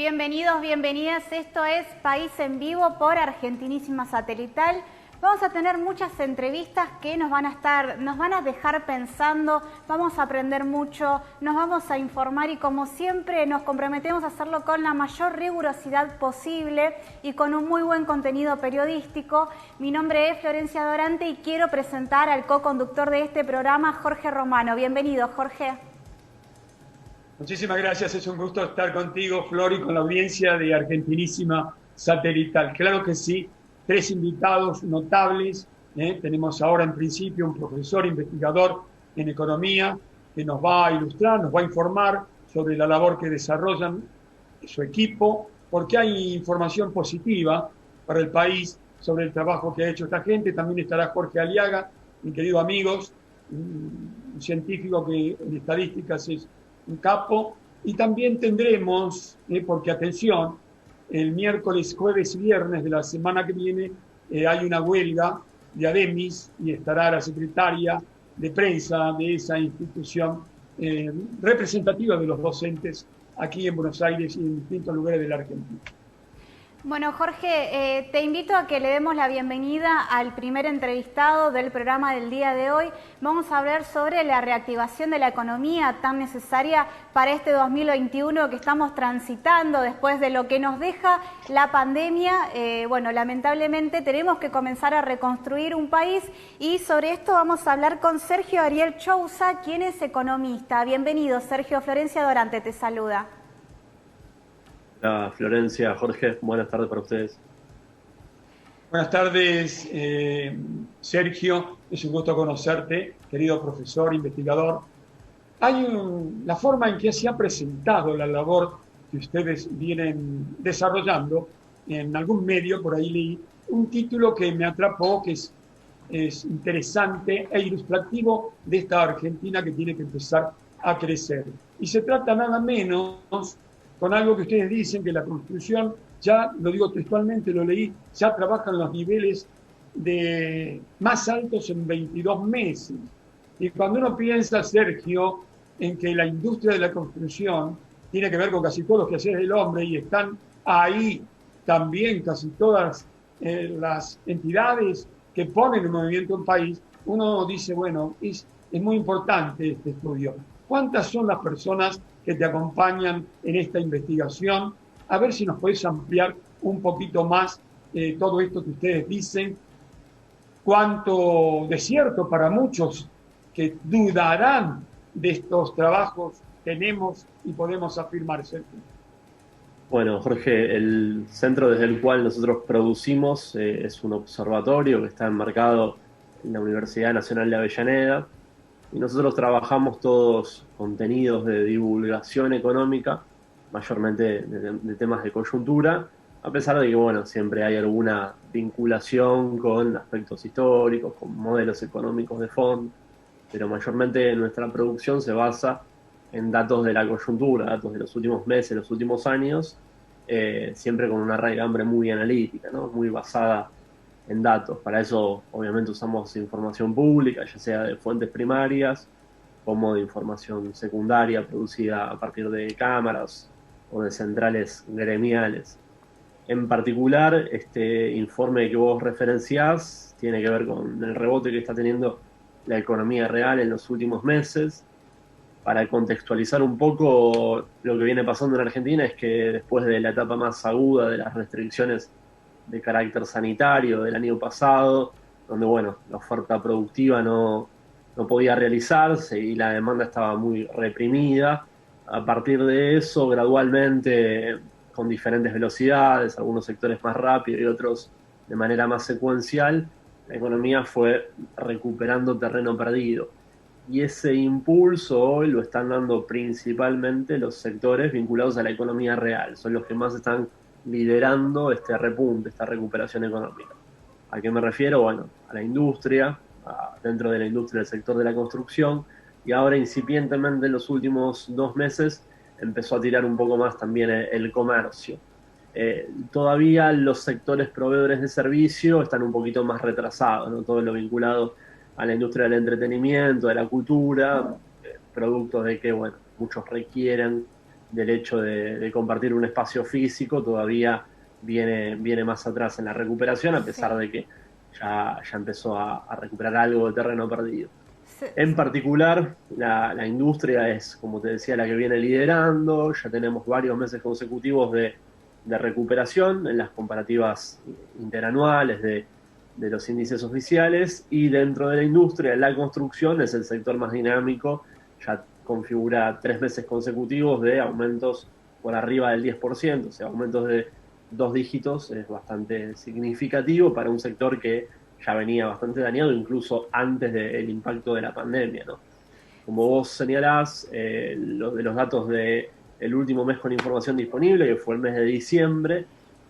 Bienvenidos, bienvenidas. Esto es País en Vivo por Argentinísima Satelital. Vamos a tener muchas entrevistas que nos van a dejar pensando, vamos a aprender mucho, nos vamos a informar y como siempre nos comprometemos a hacerlo con la mayor rigurosidad posible y con un muy buen contenido periodístico. Mi nombre es Florencia Dorante y quiero presentar al co-conductor de este programa, Jorge Romano. Bienvenido, Jorge. Muchísimas gracias, es un gusto estar contigo, Flor, y con la audiencia de Argentinísima Satelital. Claro que sí, 3 invitados notables. Tenemos ahora en principio un profesor investigador en economía que nos va a ilustrar, nos va a informar sobre la labor que desarrollan su equipo, porque hay información positiva para el país sobre el trabajo que ha hecho esta gente. También estará Jorge Aliaga, mi querido amigos, un científico que en estadísticas es un capo, y también tendremos, porque atención, el miércoles, jueves y viernes de la semana que viene hay una huelga de ADEMIS y estará la secretaria de prensa de esa institución representativa de los docentes aquí en Buenos Aires y en distintos lugares de la Argentina. Bueno, Jorge, te invito a que le demos la bienvenida al primer entrevistado del programa del día de hoy. Vamos a hablar sobre la reactivación de la economía tan necesaria para este 2021 que estamos transitando después de lo que nos deja la pandemia. Bueno, lamentablemente tenemos que comenzar a reconstruir un país y sobre esto vamos a hablar con Sergio Ariel Chousa, quien es economista. Bienvenido, Sergio. Florencia Dorante te saluda. Hola, Florencia, Jorge, buenas tardes para ustedes. Buenas tardes, Sergio, es un gusto conocerte, querido profesor, investigador. La forma en que se ha presentado la labor que ustedes vienen desarrollando, en algún medio, por ahí leí, un título que me atrapó, que es interesante e ilustrativo de esta Argentina que tiene que empezar a crecer. Y se trata nada menos con algo que ustedes dicen, que la construcción, ya lo digo textualmente, lo leí, ya trabaja en los niveles más altos en 22 meses. Y cuando uno piensa, Sergio, en que la industria de la construcción tiene que ver con casi todos los quehaceres del hombre y están ahí también casi todas las entidades que ponen en movimiento un país, uno dice, bueno, es muy importante este estudio. ¿Cuántas son las personas que te acompañan en esta investigación? A ver si nos podés ampliar un poquito más todo esto que ustedes dicen. Cuánto desierto para muchos que dudarán de estos trabajos tenemos y podemos afirmar, Sergio. Bueno, Jorge, el centro desde el cual nosotros producimos es un observatorio que está enmarcado en la Universidad Nacional de Avellaneda. Y nosotros trabajamos todos contenidos de divulgación económica, mayormente de temas de coyuntura, a pesar de que, bueno, siempre hay alguna vinculación con aspectos históricos, con modelos económicos de fondo, pero mayormente nuestra producción se basa en datos de la coyuntura, datos de los últimos meses, los últimos años, siempre con una raigambre muy analítica, ¿no? Muy basada en datos. Para eso, obviamente, usamos información pública, ya sea de fuentes primarias, como de información secundaria producida a partir de cámaras o de centrales gremiales. En particular, este informe que vos referenciás tiene que ver con el rebote que está teniendo la economía real en los últimos meses. Para contextualizar un poco lo que viene pasando en Argentina es que después de la etapa más aguda de las restricciones de carácter sanitario del año pasado, donde bueno, la oferta productiva no podía realizarse y la demanda estaba muy reprimida. A partir de eso, gradualmente, con diferentes velocidades, algunos sectores más rápido y otros de manera más secuencial, la economía fue recuperando terreno perdido. Y ese impulso hoy lo están dando principalmente los sectores vinculados a la economía real, son los que más están liderando este repunte, esta recuperación económica. ¿A qué me refiero? Bueno, a la industria, dentro de la industria del sector de la construcción, y ahora incipientemente en los últimos 2 meses empezó a tirar un poco más también el comercio. Todavía los sectores proveedores de servicio están un poquito más retrasados, ¿no? Todo lo vinculado a la industria del entretenimiento, de la cultura, productos de que, bueno, muchos requieren del hecho de compartir un espacio físico todavía viene más atrás en la recuperación, a pesar de que ya empezó a recuperar algo de terreno perdido. En particular, la industria es, como te decía, la que viene liderando. Ya tenemos varios meses consecutivos de recuperación en las comparativas interanuales de los índices oficiales, y dentro de la industria, la construcción es el sector más dinámico, ya configura 3 meses consecutivos de aumentos por arriba del 10%, o sea, aumentos de 2 dígitos. Es bastante significativo para un sector que ya venía bastante dañado, incluso antes del impacto de la pandemia, ¿no? Como vos señalás, de los datos del último mes con información disponible, que fue el mes de diciembre,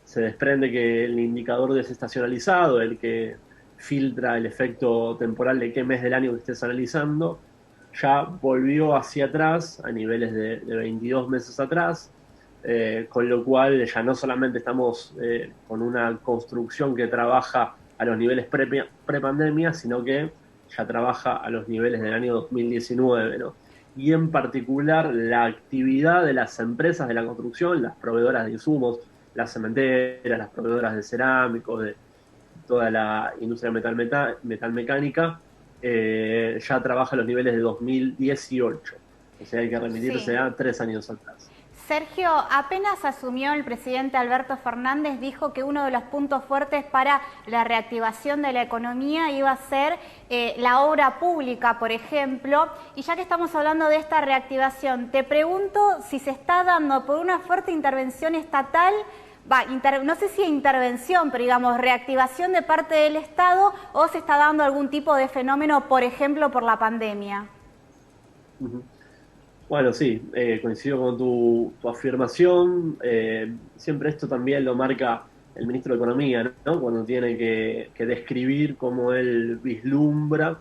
se desprende que el indicador desestacionalizado, el que filtra el efecto temporal de qué mes del año que estés analizando, ya volvió hacia atrás, a niveles de 22 meses atrás, con lo cual ya no solamente estamos con una construcción que trabaja a los niveles pre-pandemia, sino que ya trabaja a los niveles del año 2019, ¿no? Y en particular la actividad de las empresas de la construcción, las proveedoras de insumos, las cementeras, las proveedoras de cerámicos, de toda la industria metalmecánica, ya trabaja a los niveles de 2018. O sea, hay que remitirse a 3 años atrás. Sergio, apenas asumió el presidente Alberto Fernández, dijo que uno de los puntos fuertes para la reactivación de la economía iba a ser la obra pública, por ejemplo. Y ya que estamos hablando de esta reactivación, te pregunto si se está dando por una fuerte intervención estatal, no sé si intervención, pero digamos reactivación de parte del Estado, o se está dando algún tipo de fenómeno, por ejemplo, por la pandemia. Bueno, sí, coincido con tu afirmación. Siempre esto también lo marca el ministro de Economía, ¿no? Cuando tiene que describir cómo él vislumbra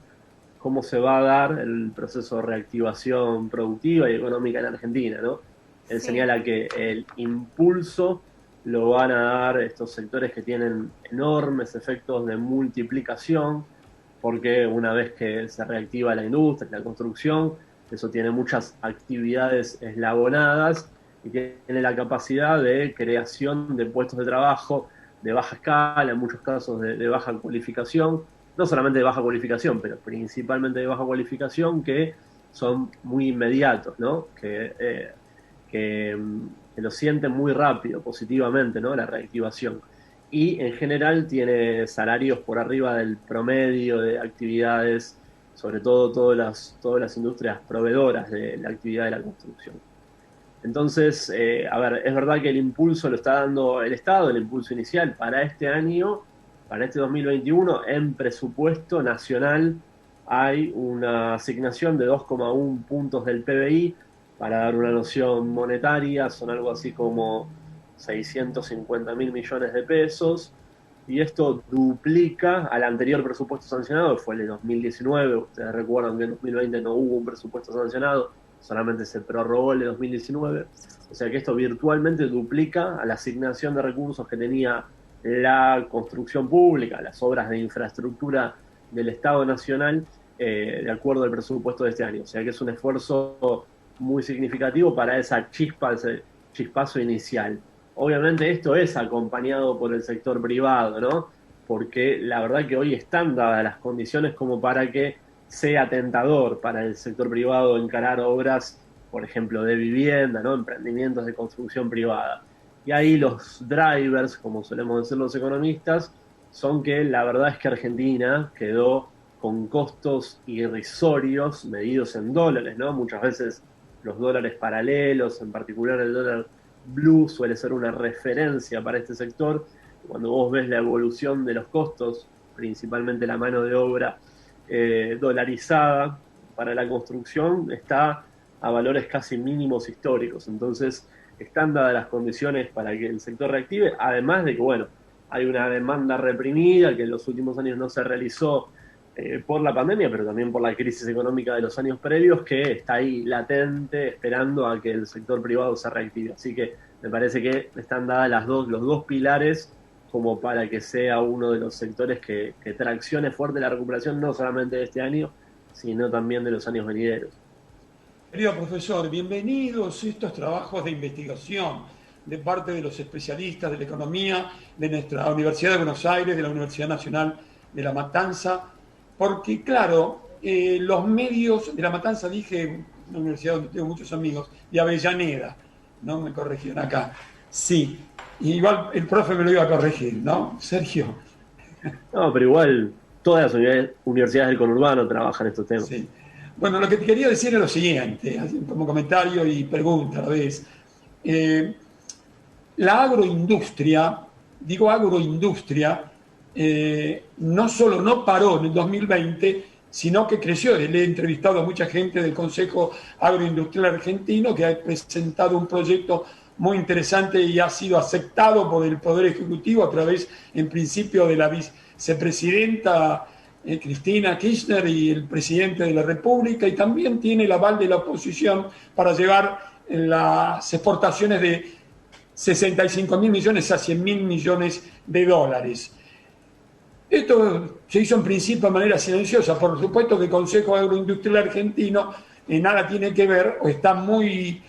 cómo se va a dar el proceso de reactivación productiva y económica en Argentina, ¿no? Él señala que el impulso lo van a dar estos sectores que tienen enormes efectos de multiplicación, porque una vez que se reactiva la industria, la construcción, eso tiene muchas actividades eslabonadas y tiene la capacidad de creación de puestos de trabajo de baja escala, en muchos casos de baja cualificación, no solamente de baja cualificación, pero principalmente de baja cualificación, que son muy inmediatos, ¿no? Que lo sienten muy rápido, positivamente, ¿no? La reactivación. Y en general tiene salarios por arriba del promedio de actividades, sobre todo todas las industrias proveedoras de la actividad de la construcción. Entonces, a ver, es verdad que el impulso lo está dando el Estado, el impulso inicial para este año, para este 2021, en presupuesto nacional hay una asignación de 2,1 puntos del PBI. Para dar una noción monetaria, son algo así como 650.000 millones de pesos, y esto duplica al anterior presupuesto sancionado, que fue el de 2019. Ustedes recuerdan que en 2020 no hubo un presupuesto sancionado, solamente se prorrogó el de 2019. O sea que esto virtualmente duplica a la asignación de recursos que tenía la construcción pública, las obras de infraestructura del Estado Nacional, de acuerdo al presupuesto de este año. O sea que es un esfuerzo muy significativo para esa chispa, ese chispazo inicial. Obviamente esto es acompañado por el sector privado, ¿no? Porque la verdad que hoy están dadas las condiciones como para que sea tentador para el sector privado encarar obras, por ejemplo, de vivienda, ¿no? Emprendimientos de construcción privada. Y ahí los drivers, como solemos decir los economistas, son que la verdad es que Argentina quedó con costos irrisorios medidos en dólares, ¿no? Muchas veces los dólares paralelos, en particular el dólar blue, suele ser una referencia para este sector. Cuando vos ves la evolución de los costos, principalmente la mano de obra dolarizada para la construcción, está a valores casi mínimos históricos. Entonces, están dadas las condiciones para que el sector reactive, además de que, bueno, hay una demanda reprimida que en los últimos años no se realizó por la pandemia, pero también por la crisis económica de los años previos, que está ahí latente, esperando a que el sector privado se reactive. Así que me parece que están dadas los dos pilares como para que sea uno de los sectores que traccione fuerte la recuperación, no solamente de este año, sino también de los años venideros. Querido profesor, bienvenidos a estos trabajos de investigación de parte de los especialistas de la economía de nuestra Universidad de Buenos Aires, de la Universidad Nacional de La Matanza, porque claro, los medios de La Matanza, dije, una universidad donde tengo muchos amigos, de Avellaneda, ¿no? Me corrigieron acá. Sí, igual el profe me lo iba a corregir, ¿no? Sergio. No, pero igual todas las universidades del conurbano trabajan estos temas. Sí. Bueno, lo que te quería decir es lo siguiente, así como comentario y pregunta a la vez. La agroindustria, digo agroindustria, no solo no paró en el 2020, sino que creció. Le he entrevistado a mucha gente del Consejo Agroindustrial Argentino que ha presentado un proyecto muy interesante y ha sido aceptado por el Poder Ejecutivo a través, en principio, de la vicepresidenta Cristina Kirchner y el presidente de la República, y también tiene el aval de la oposición para llevar las exportaciones de 65.000 millones a 100.000 millones de dólares. Esto se hizo en principio de manera silenciosa. Por supuesto que el Consejo Agroindustrial Argentino nada tiene que ver o está muy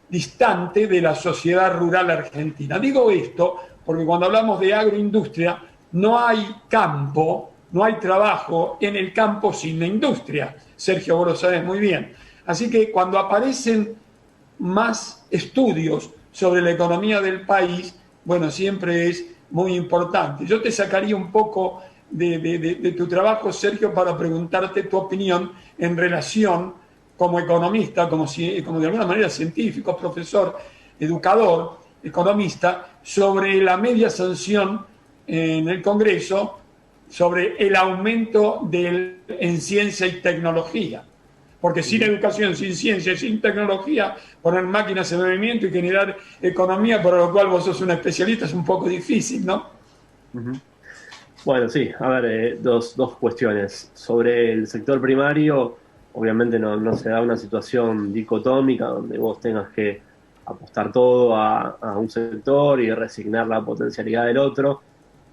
distante de la sociedad rural argentina. Digo esto porque cuando hablamos de agroindustria no hay campo, no hay trabajo en el campo sin la industria. Sergio, vos lo sabes muy bien. Así que cuando aparecen más estudios sobre la economía del país, bueno, siempre es muy importante. Yo te sacaría un poco de tu trabajo, Sergio, para preguntarte tu opinión en relación, como economista, como de alguna manera científico, profesor, educador, economista, sobre la media sanción en el Congreso sobre el aumento en ciencia y tecnología. Porque sin educación, sin ciencia, sin tecnología, poner máquinas en movimiento y generar economía, para lo cual vos sos un especialista, es un poco difícil, ¿no? Uh-huh. Bueno, sí, a ver, dos cuestiones. Sobre el sector primario, obviamente no se da una situación dicotómica donde vos tengas que apostar todo a un sector y resignar la potencialidad del otro.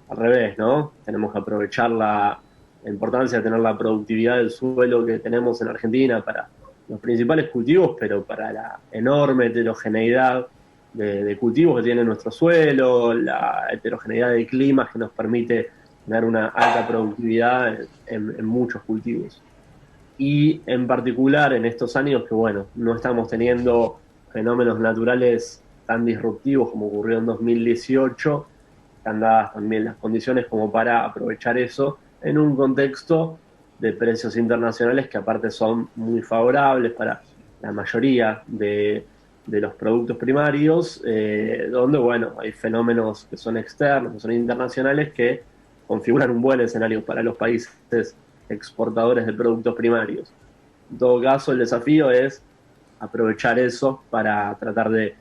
Al revés, ¿no? Tenemos que aprovechar la importancia de tener la productividad del suelo que tenemos en Argentina para los principales cultivos, pero para la enorme heterogeneidad de cultivos que tiene nuestro suelo, la heterogeneidad de climas que nos permite tener una alta productividad en muchos cultivos. Y en particular en estos años que, bueno, no estamos teniendo fenómenos naturales tan disruptivos como ocurrió en 2018, están dadas también las condiciones como para aprovechar eso en un contexto de precios internacionales que aparte son muy favorables para la mayoría de los productos primarios, donde, bueno, hay fenómenos que son externos, que son internacionales, que configuran un buen escenario para los países exportadores de productos primarios. En todo caso, el desafío es aprovechar eso para tratar de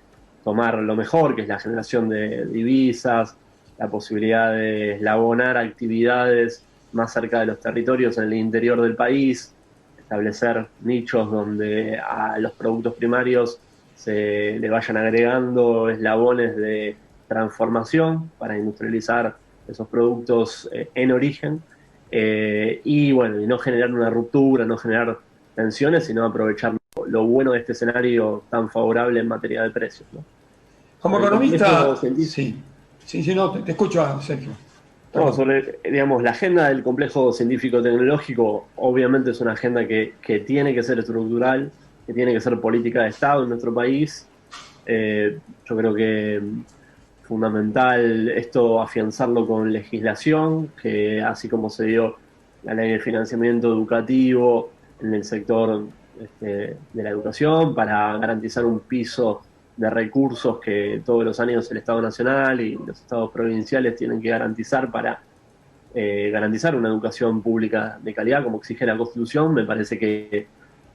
tomar lo mejor, que es la generación de divisas, la posibilidad de eslabonar actividades más cerca de los territorios en el interior del país, establecer nichos donde a los productos primarios se le vayan agregando eslabones de transformación para industrializar esos productos en origen, y bueno, y no generar una ruptura, no generar tensiones, sino aprovechar lo bueno de este escenario tan favorable en materia de precios, ¿no? Como economista, sí, no, te escucho, Sergio. No, sobre, digamos, la agenda del complejo científico-tecnológico, obviamente es una agenda que tiene que ser estructural, que tiene que ser política de Estado en nuestro país. Yo creo que fundamental esto afianzarlo con legislación, que así como se dio la ley de financiamiento educativo en el sector de la educación, para garantizar un piso de recursos que todos los años el Estado Nacional y los estados provinciales tienen que garantizar para garantizar una educación pública de calidad como exige la Constitución. Me parece que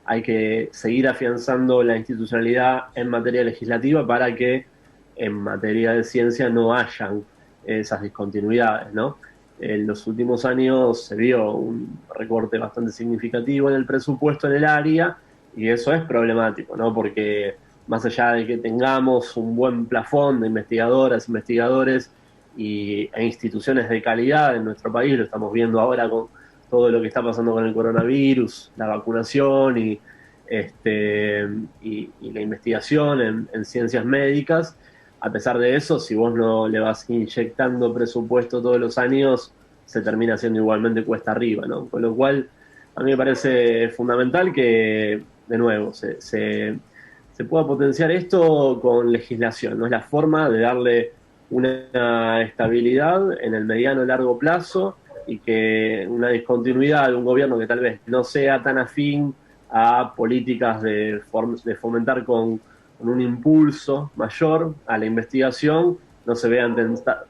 hay que seguir afianzando la institucionalidad en materia legislativa para que en materia de ciencia no hayan esas discontinuidades, ¿no? En los últimos años se vio un recorte bastante significativo en el presupuesto en el área, y eso es problemático, ¿no? Porque más allá de que tengamos un buen plafón de investigadoras, investigadores e instituciones de calidad en nuestro país, lo estamos viendo ahora con todo lo que está pasando con el coronavirus, la vacunación y y la investigación en ciencias médicas. A pesar de eso, si vos no le vas inyectando presupuesto todos los años, se termina siendo igualmente cuesta arriba, ¿no? Con lo cual, a mí me parece fundamental que, de nuevo, se pueda potenciar esto con legislación, ¿no? Es la forma de darle una estabilidad en el mediano y largo plazo, y que una discontinuidad de un gobierno que tal vez no sea tan afín a políticas de fomentar con un impulso mayor a la investigación, no se vean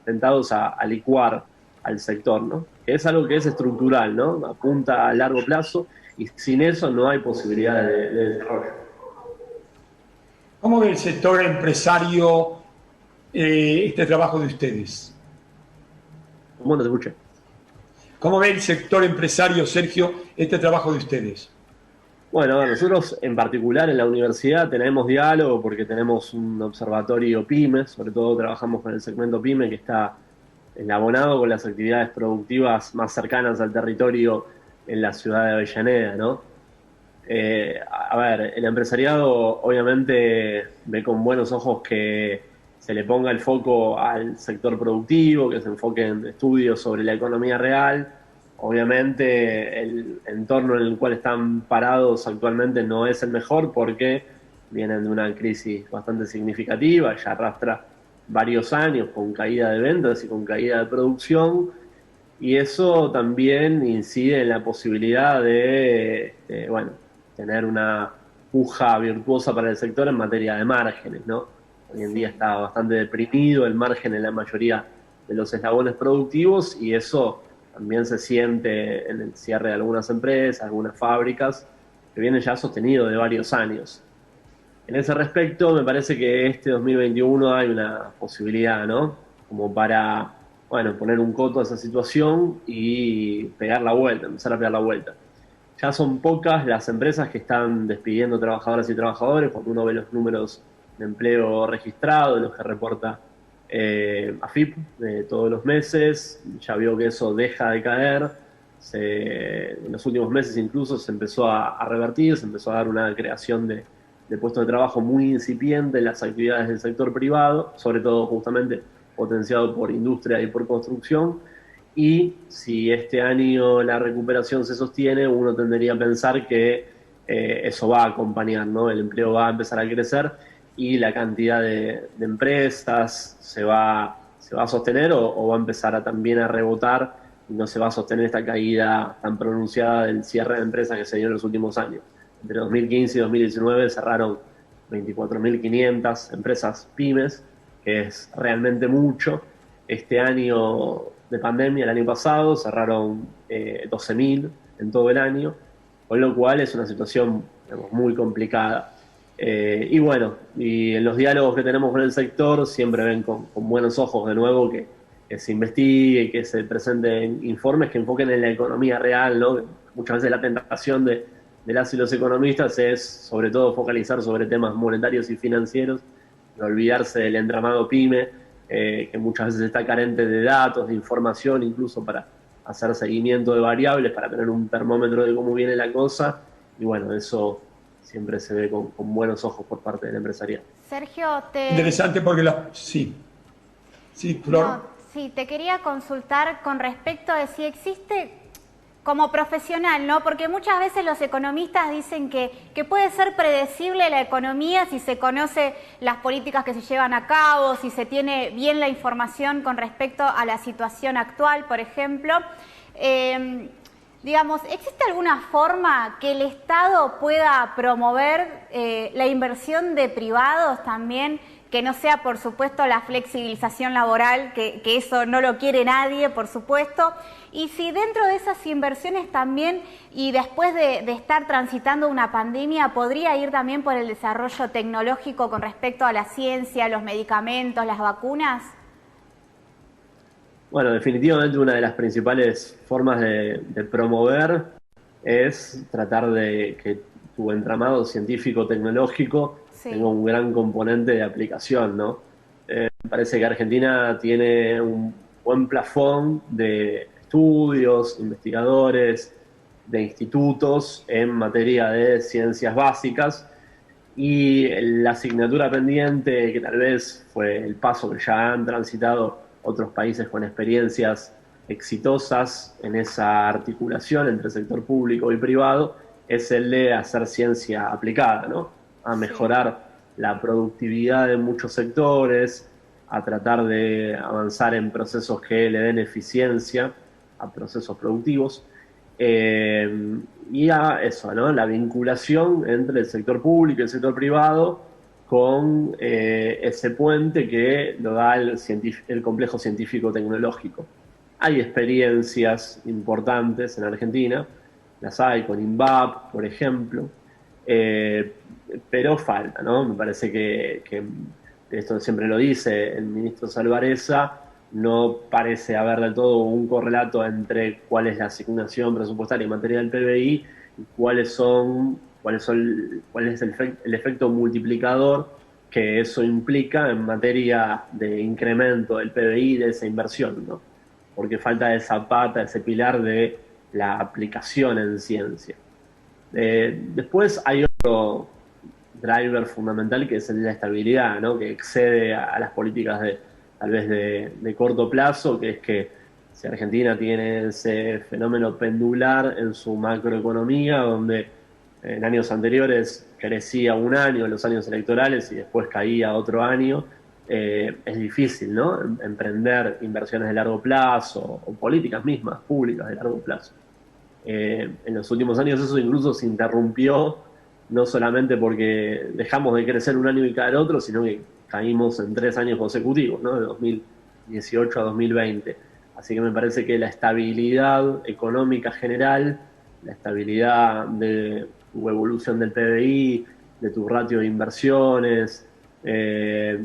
tentados a licuar al sector, ¿no? Que es algo que es estructural, ¿no? Apunta a largo plazo, y sin eso no hay posibilidad de desarrollo. ¿Cómo ve el sector empresario este trabajo de ustedes? ¿Cómo no te escuché? ¿Cómo ve el sector empresario, Sergio, este trabajo de ustedes? Bueno, nosotros en particular en la universidad tenemos diálogo porque tenemos un observatorio PYME, sobre todo trabajamos con el segmento PYME, que está enlabonado con las actividades productivas más cercanas al territorio en la ciudad de Avellaneda, ¿no? A ver, el empresariado obviamente ve con buenos ojos que se le ponga el foco al sector productivo, que se enfoque en estudios sobre la economía real. Obviamente el entorno en el cual están parados actualmente no es el mejor, porque vienen de una crisis bastante significativa, ya arrastra varios años con caída de ventas y con caída de producción, y eso también incide en la posibilidad de bueno, tener una puja virtuosa para el sector en materia de márgenes, ¿no? Hoy en día está bastante deprimido el margen en la mayoría de los eslabones productivos, y eso también se siente en el cierre de algunas empresas, algunas fábricas, que vienen ya sostenido de varios años. En ese respecto, me parece que este 2021 hay una posibilidad, ¿no? Como para, bueno, poner un coto a esa situación y pegar la vuelta, empezar a pegar la vuelta. Ya son pocas las empresas que están despidiendo trabajadoras y trabajadores, cuando uno ve los números de empleo registrado, los que reporta AFIP de todos los meses, ya vio que eso deja de caer. En los últimos meses incluso se empezó a revertir, se empezó a dar una creación de puestos de trabajo muy incipiente en las actividades del sector privado, sobre todo justamente potenciado por industria y por construcción. Y si este año la recuperación se sostiene, uno tendería a pensar que eso va a acompañar, ¿no? El empleo va a empezar a crecer y la cantidad de empresas se va a sostener, o va a empezar también a rebotar, y no se va a sostener esta caída tan pronunciada del cierre de empresas que se dio en los últimos años. Entre 2015 y 2019 cerraron 24.500 empresas pymes, que es realmente mucho. Este año de pandemia, el año pasado, cerraron 12.000 en todo el año, con lo cual es una situación, digamos, muy complicada. Y bueno, y en los diálogos que tenemos con el sector siempre ven con buenos ojos de nuevo que se investigue, que se presenten informes que enfoquen en la economía real, ¿no? Muchas veces la tentación de las y los economistas es sobre todo focalizar sobre temas monetarios y financieros, y olvidarse del entramado PYME, que muchas veces está carente de datos, de información, incluso para hacer seguimiento de variables, para tener un termómetro de cómo viene la cosa. Y bueno, eso siempre se ve con buenos ojos por parte del empresariado. Sergio, Interesante porque sí, Flor. No, sí, te quería consultar con respecto a si existe, como profesional, ¿no? Porque muchas veces los economistas dicen que puede ser predecible la economía si se conoce las políticas que se llevan a cabo, si se tiene bien la información con respecto a la situación actual, por ejemplo. Digamos, ¿existe alguna forma que el Estado pueda promover la inversión de privados también, que no sea, por supuesto, la flexibilización laboral, que eso no lo quiere nadie, por supuesto? Y si dentro de esas inversiones también, y después de estar transitando una pandemia, podría ir también por el desarrollo tecnológico con respecto a la ciencia, los medicamentos, las vacunas. Bueno, definitivamente una de las principales formas de promover es tratar de que tu entramado científico-tecnológico tenga un gran componente de aplicación, ¿no? Me parece que Argentina tiene un buen plafón de estudios, investigadores, de institutos en materia de ciencias básicas, y la asignatura pendiente, que tal vez fue el paso que ya han transitado otros países con experiencias exitosas en esa articulación entre sector público y privado, es el de hacer ciencia aplicada, ¿no? A mejorar la productividad de muchos sectores, a tratar de avanzar en procesos que le den eficiencia a procesos productivos, y a eso, ¿no? La vinculación entre el sector público y el sector privado con ese puente que lo da el complejo científico-tecnológico. Hay experiencias importantes en Argentina, las hay con INVAP, por ejemplo, pero falta, ¿no? Me parece que esto siempre lo dice el ministro Salvarezza, no parece haber del todo un correlato entre cuál es la asignación presupuestaria en materia del PBI y cuál es el efecto multiplicador que eso implica en materia de incremento del PBI, de esa inversión, ¿no? Porque falta esa pata, ese pilar de la aplicación en ciencia. Después hay otro driver fundamental que es el de la estabilidad, ¿no? Que excede a las políticas tal vez de corto plazo, que es que si Argentina tiene ese fenómeno pendular en su macroeconomía, donde en años anteriores crecía un año en los años electorales y después caía otro año, es difícil, ¿no? Emprender inversiones de largo plazo o políticas mismas públicas de largo plazo. En los últimos años eso incluso se interrumpió, no solamente porque dejamos de crecer un año y caer otro, sino que caímos en 3 años consecutivos, ¿no? De 2018 a 2020. Así que me parece que la estabilidad económica general, la estabilidad de tu evolución del PBI, de tu ratio de inversiones,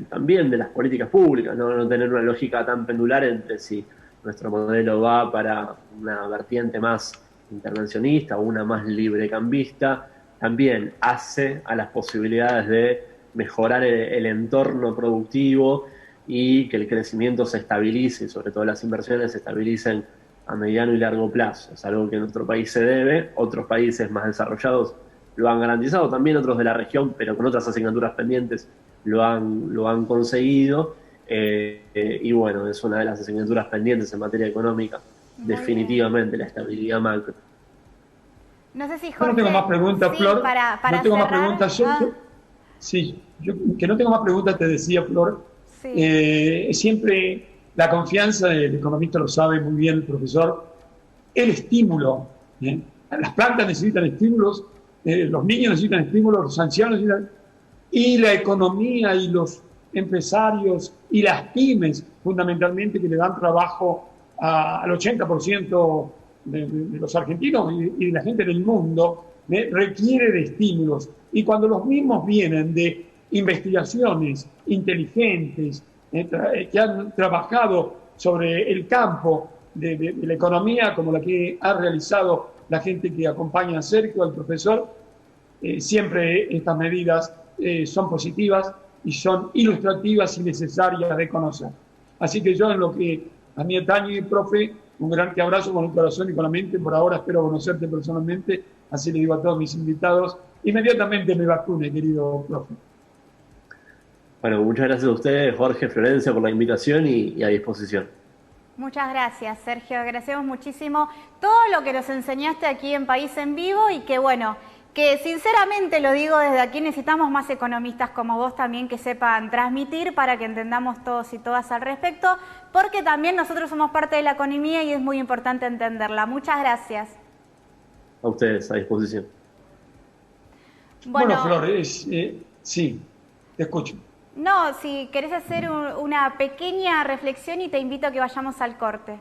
también de las políticas públicas, no tener una lógica tan pendular entre si nuestro modelo va para una vertiente más intervencionista o una más librecambista, también hace a las posibilidades de mejorar el entorno productivo y que el crecimiento se estabilice, y sobre todo las inversiones se estabilicen a mediano y largo plazo. Es algo que en nuestro país se debe, otros países más desarrollados lo han garantizado, también otros de la región, pero con otras asignaturas pendientes lo han conseguido, y bueno, es una de las asignaturas pendientes en materia económica, definitivamente la estabilidad macro. No sé si Jorge... No tengo más preguntas, Flor. Para no tengo cerrar. Más preguntas. Sí, yo que no tengo más preguntas, te decía, Flor. Sí. Siempre la confianza, el economista lo sabe muy bien, el profesor, el estímulo. Las plantas necesitan estímulos, los niños necesitan estímulos, los ancianos necesitan... Y la economía y los empresarios y las pymes, fundamentalmente, que le dan trabajo al 80% de los argentinos y de la gente del mundo, requiere de estímulos. Y cuando los mismos vienen de investigaciones inteligentes, que han trabajado sobre el campo de la economía, como la que ha realizado la gente que acompaña a Sergio, al profesor, siempre estas medidas son positivas y son ilustrativas y necesarias de conocer. Así que yo, en lo que a mí atañe, profe, un gran abrazo con el corazón y con la mente. Por ahora espero conocerte personalmente, así le digo a todos mis invitados. Inmediatamente me vacune, querido profe. Bueno, muchas gracias a ustedes, Jorge, Florencia, por la invitación y a disposición. Muchas gracias, Sergio. Agradecemos muchísimo todo lo que nos enseñaste aquí en País en Vivo y que, bueno, que sinceramente lo digo desde aquí, necesitamos más economistas como vos también que sepan transmitir para que entendamos todos y todas al respecto, porque también nosotros somos parte de la economía y es muy importante entenderla. Muchas gracias. A ustedes, a disposición. Bueno, Flores, sí, te escucho. No, si querés hacer una pequeña reflexión y te invito a que vayamos al corte.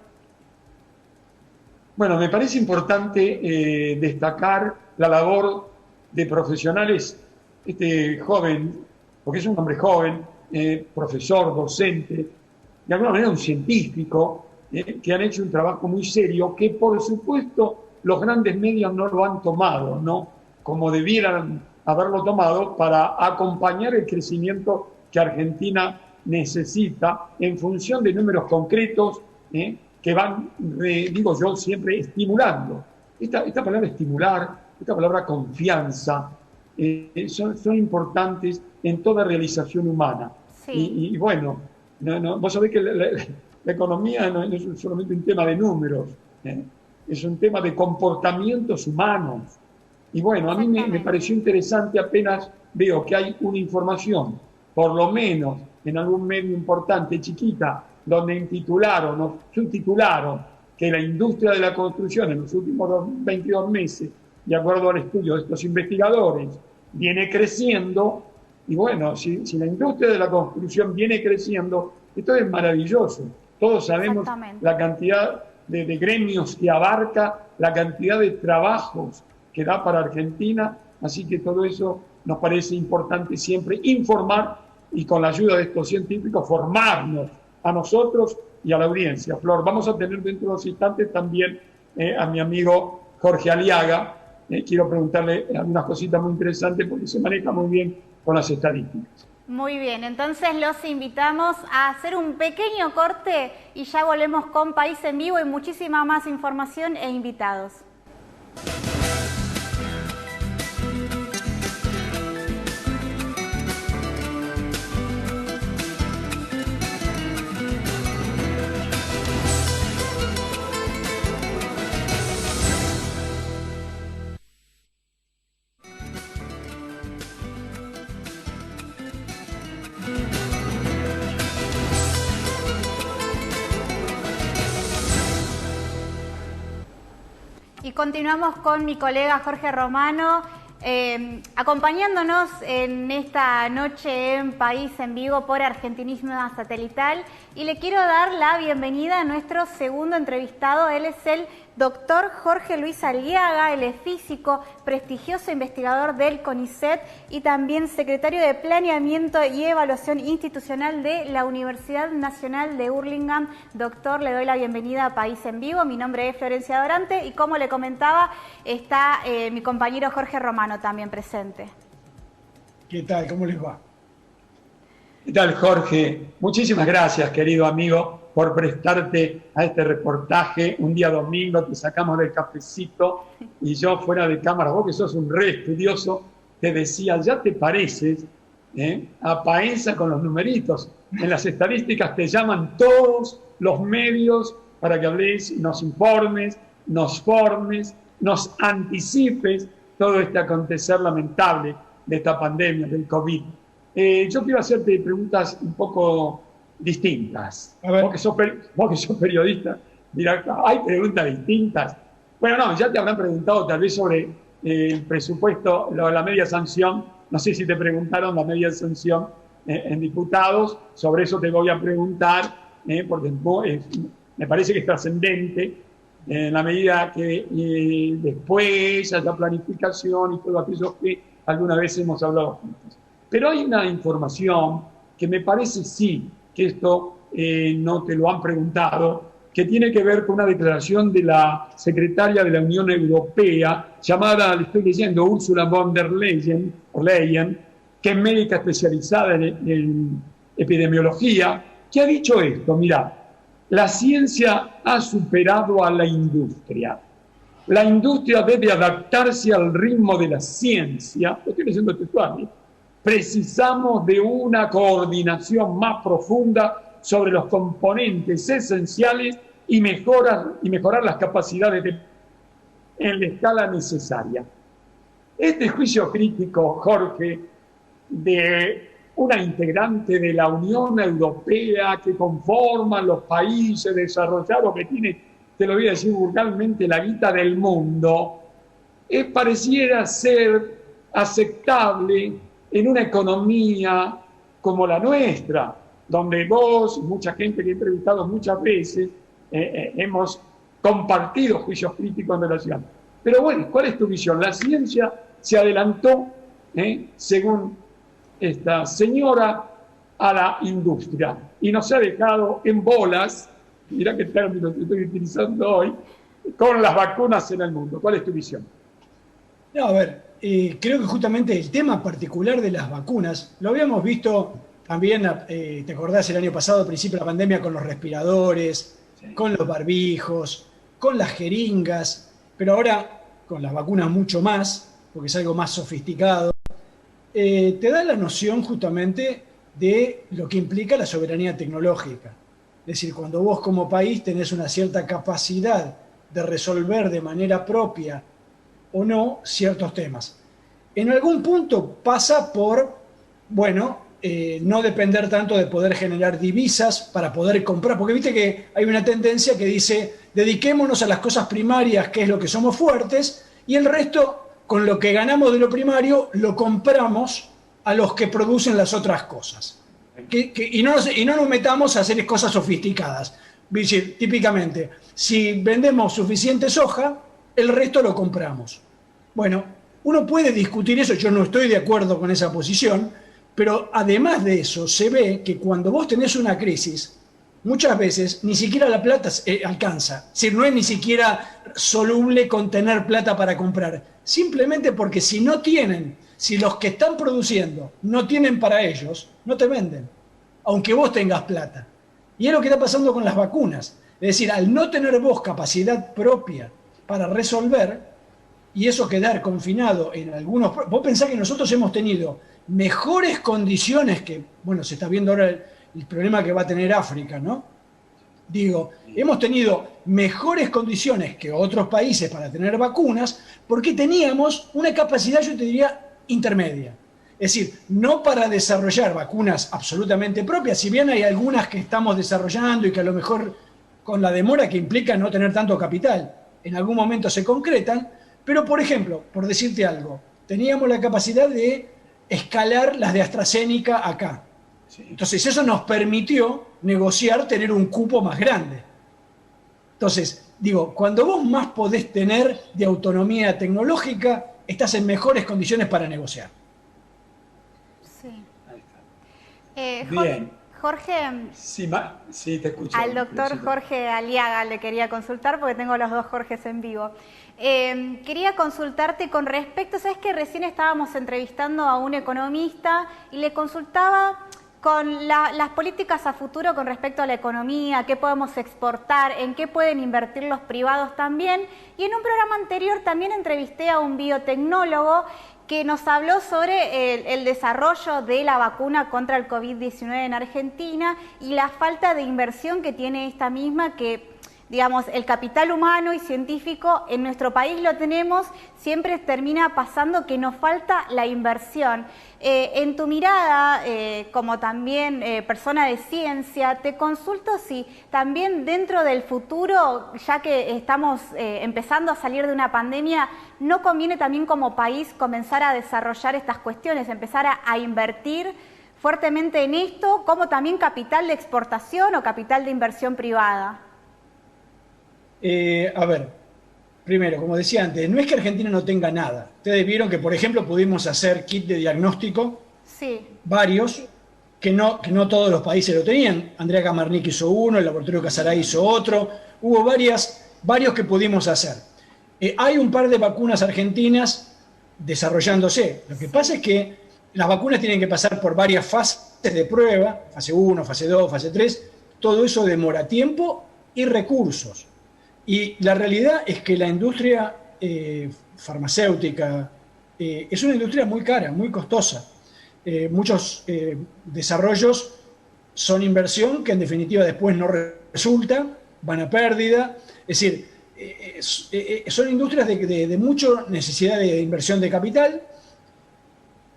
Bueno, me parece importante destacar la labor de profesionales, este joven, porque es un hombre joven, profesor, docente, de alguna manera un científico, que han hecho un trabajo muy serio, que por supuesto los grandes medios no lo han tomado, ¿no? Como debieran haberlo tomado para acompañar el crecimiento que Argentina necesita en función de números concretos, que van, digo yo, siempre estimulando esta palabra estimular, esta palabra confianza, son importantes en toda realización humana. Sí. Y bueno, vos sabés que la economía no es solamente un tema de números, es un tema de comportamientos humanos. Y bueno, a mí me pareció interesante apenas veo que hay una información, por lo menos en algún medio importante, chiquita, donde intitularon o subtitularon que la industria de la construcción en los últimos 22 meses, de acuerdo al estudio de estos investigadores, viene creciendo. Y bueno, si la industria de la construcción viene creciendo, esto es maravilloso. Todos sabemos la cantidad de gremios que abarca, la cantidad de trabajos que da para Argentina, así que todo eso nos parece importante siempre informar y con la ayuda de estos científicos formarnos a nosotros y a la audiencia. Flor, vamos a tener dentro de unos instantes también a mi amigo Jorge Aliaga. Quiero preguntarle algunas cositas muy interesantes porque se maneja muy bien con las estadísticas. Muy bien, entonces los invitamos a hacer un pequeño corte y ya volvemos con País en Vivo y muchísima más información e invitados. Y continuamos con mi colega Jorge Romano, acompañándonos en esta noche en País en Vivo por Argentinismo Satelital. Y le quiero dar la bienvenida a nuestro segundo entrevistado. Él es el doctor Jorge Luis Aliaga, él es físico, prestigioso investigador del CONICET y también secretario de Planeamiento y Evaluación Institucional de la Universidad Nacional de Hurlingham. Doctor, le doy la bienvenida a País en Vivo. Mi nombre es Florencia Dorante y como le comentaba, está mi compañero Jorge Romano también presente. ¿Qué tal? ¿Cómo les va? ¿Qué tal, Jorge? Muchísimas gracias, querido amigo, por prestarte a este reportaje. Un día domingo te sacamos del cafecito y yo fuera de cámara, vos que sos un re estudioso, te decía, ya te pareces a Paenza con los numeritos. En las estadísticas te llaman todos los medios para que hables, nos informes, nos formes, nos anticipes todo este acontecer lamentable de esta pandemia, del COVID. Yo quiero hacerte preguntas un poco distintas. Vos que sos periodista, dirás, ¿hay preguntas distintas? Bueno, no, ya te habrán preguntado tal vez sobre el presupuesto, la media sanción. No sé si te preguntaron la media sanción en diputados. Sobre eso te voy a preguntar, porque me parece que es trascendente en la medida que después haya planificación y todo aquello que alguna vez hemos hablado juntos. Pero hay una información que me parece sí, que esto no te lo han preguntado, que tiene que ver con una declaración de la secretaria de la Unión Europea, llamada, le estoy leyendo, Ursula von der Leyen, que es médica especializada en epidemiología, que ha dicho esto: mira, la ciencia ha superado a la industria. La industria debe adaptarse al ritmo de la ciencia. Lo estoy leyendo textual, Precisamos de una coordinación más profunda sobre los componentes esenciales y mejorar las capacidades en la escala necesaria. Este juicio crítico, Jorge, de una integrante de la Unión Europea que conforman los países desarrollados, que tiene, te lo voy a decir vulgarmente, la guita del mundo, pareciera ser aceptable en una economía como la nuestra, donde vos y mucha gente que he entrevistado muchas veces hemos compartido juicios críticos en relación. Pero bueno, ¿cuál es tu visión? La ciencia se adelantó, según esta señora, a la industria y nos ha dejado en bolas, mirá qué términos estoy utilizando hoy, con las vacunas en el mundo. ¿Cuál es tu visión? No, a ver, creo que justamente el tema particular de las vacunas, lo habíamos visto también, te acordás el año pasado, al principio de la pandemia, con los respiradores, sí, con los barbijos, con las jeringas, pero ahora con las vacunas mucho más, porque es algo más sofisticado, te da la noción justamente de lo que implica la soberanía tecnológica. Es decir, cuando vos como país tenés una cierta capacidad de resolver de manera propia o no ciertos temas. En algún punto pasa por, no depender tanto de poder generar divisas para poder comprar, porque viste que hay una tendencia que dice, dediquémonos a las cosas primarias, que es lo que somos fuertes, y el resto, con lo que ganamos de lo primario, lo compramos a los que producen las otras cosas. Y no nos metamos a hacer cosas sofisticadas. Típicamente, si vendemos suficiente soja, el resto lo compramos. Bueno, uno puede discutir eso, yo no estoy de acuerdo con esa posición, pero además de eso, se ve que cuando vos tenés una crisis, muchas veces ni siquiera la plata alcanza. Es decir, no es ni siquiera soluble con tener plata para comprar. Simplemente porque si los que están produciendo no tienen para ellos, no te venden, aunque vos tengas plata. Y es lo que está pasando con las vacunas. Es decir, al no tener vos capacidad propia para resolver, y eso quedar confinado en algunos... Vos pensás que nosotros hemos tenido mejores condiciones que, se está viendo ahora el problema que va a tener África, ¿no? Digo, hemos tenido mejores condiciones que otros países para tener vacunas porque teníamos una capacidad, yo te diría, intermedia. Es decir, no para desarrollar vacunas absolutamente propias, si bien hay algunas que estamos desarrollando y que a lo mejor con la demora que implica no tener tanto capital, en algún momento se concretan, pero por ejemplo, por decirte algo, teníamos la capacidad de escalar las de AstraZeneca acá. Entonces eso nos permitió negociar tener un cupo más grande. Entonces, digo, cuando vos más podés tener de autonomía tecnológica, estás en mejores condiciones para negociar. Sí. Ahí está. Bien. Jorge, sí, te escucho. Al doctor Jorge Aliaga le quería consultar porque tengo los dos Jorges en vivo. Quería consultarte con respecto, sabes que recién estábamos entrevistando a un economista y le consultaba con las políticas a futuro con respecto a la economía, qué podemos exportar, en qué pueden invertir los privados también. Y en un programa anterior también entrevisté a un biotecnólogo que nos habló sobre el desarrollo de la vacuna contra el COVID-19 en Argentina y la falta de inversión que tiene esta misma, que digamos, el capital humano y científico en nuestro país lo tenemos, siempre termina pasando que nos falta la inversión. En tu mirada, como también persona de ciencia, te consulto si también dentro del futuro, ya que estamos empezando a salir de una pandemia, ¿no conviene también como país comenzar a desarrollar estas cuestiones, empezar a invertir fuertemente en esto, como también capital de exportación o capital de inversión privada? A ver, primero, como decía antes, no es que Argentina no tenga nada. Ustedes vieron que, por ejemplo, pudimos hacer kit de diagnóstico, sí, varios, que no todos los países lo tenían. Andrea Camarnic hizo uno, el laboratorio Casaray hizo otro, hubo varios que pudimos hacer. Hay un par de vacunas argentinas desarrollándose. Lo que pasa es que las vacunas tienen que pasar por varias fases de prueba, fase 1, fase 2, fase 3, todo eso demora tiempo y recursos. Y la realidad es que la industria farmacéutica es una industria muy cara, muy costosa. Muchos desarrollos son inversión que en definitiva después no resulta, van a pérdida. Es decir, son industrias de mucha necesidad de inversión de capital.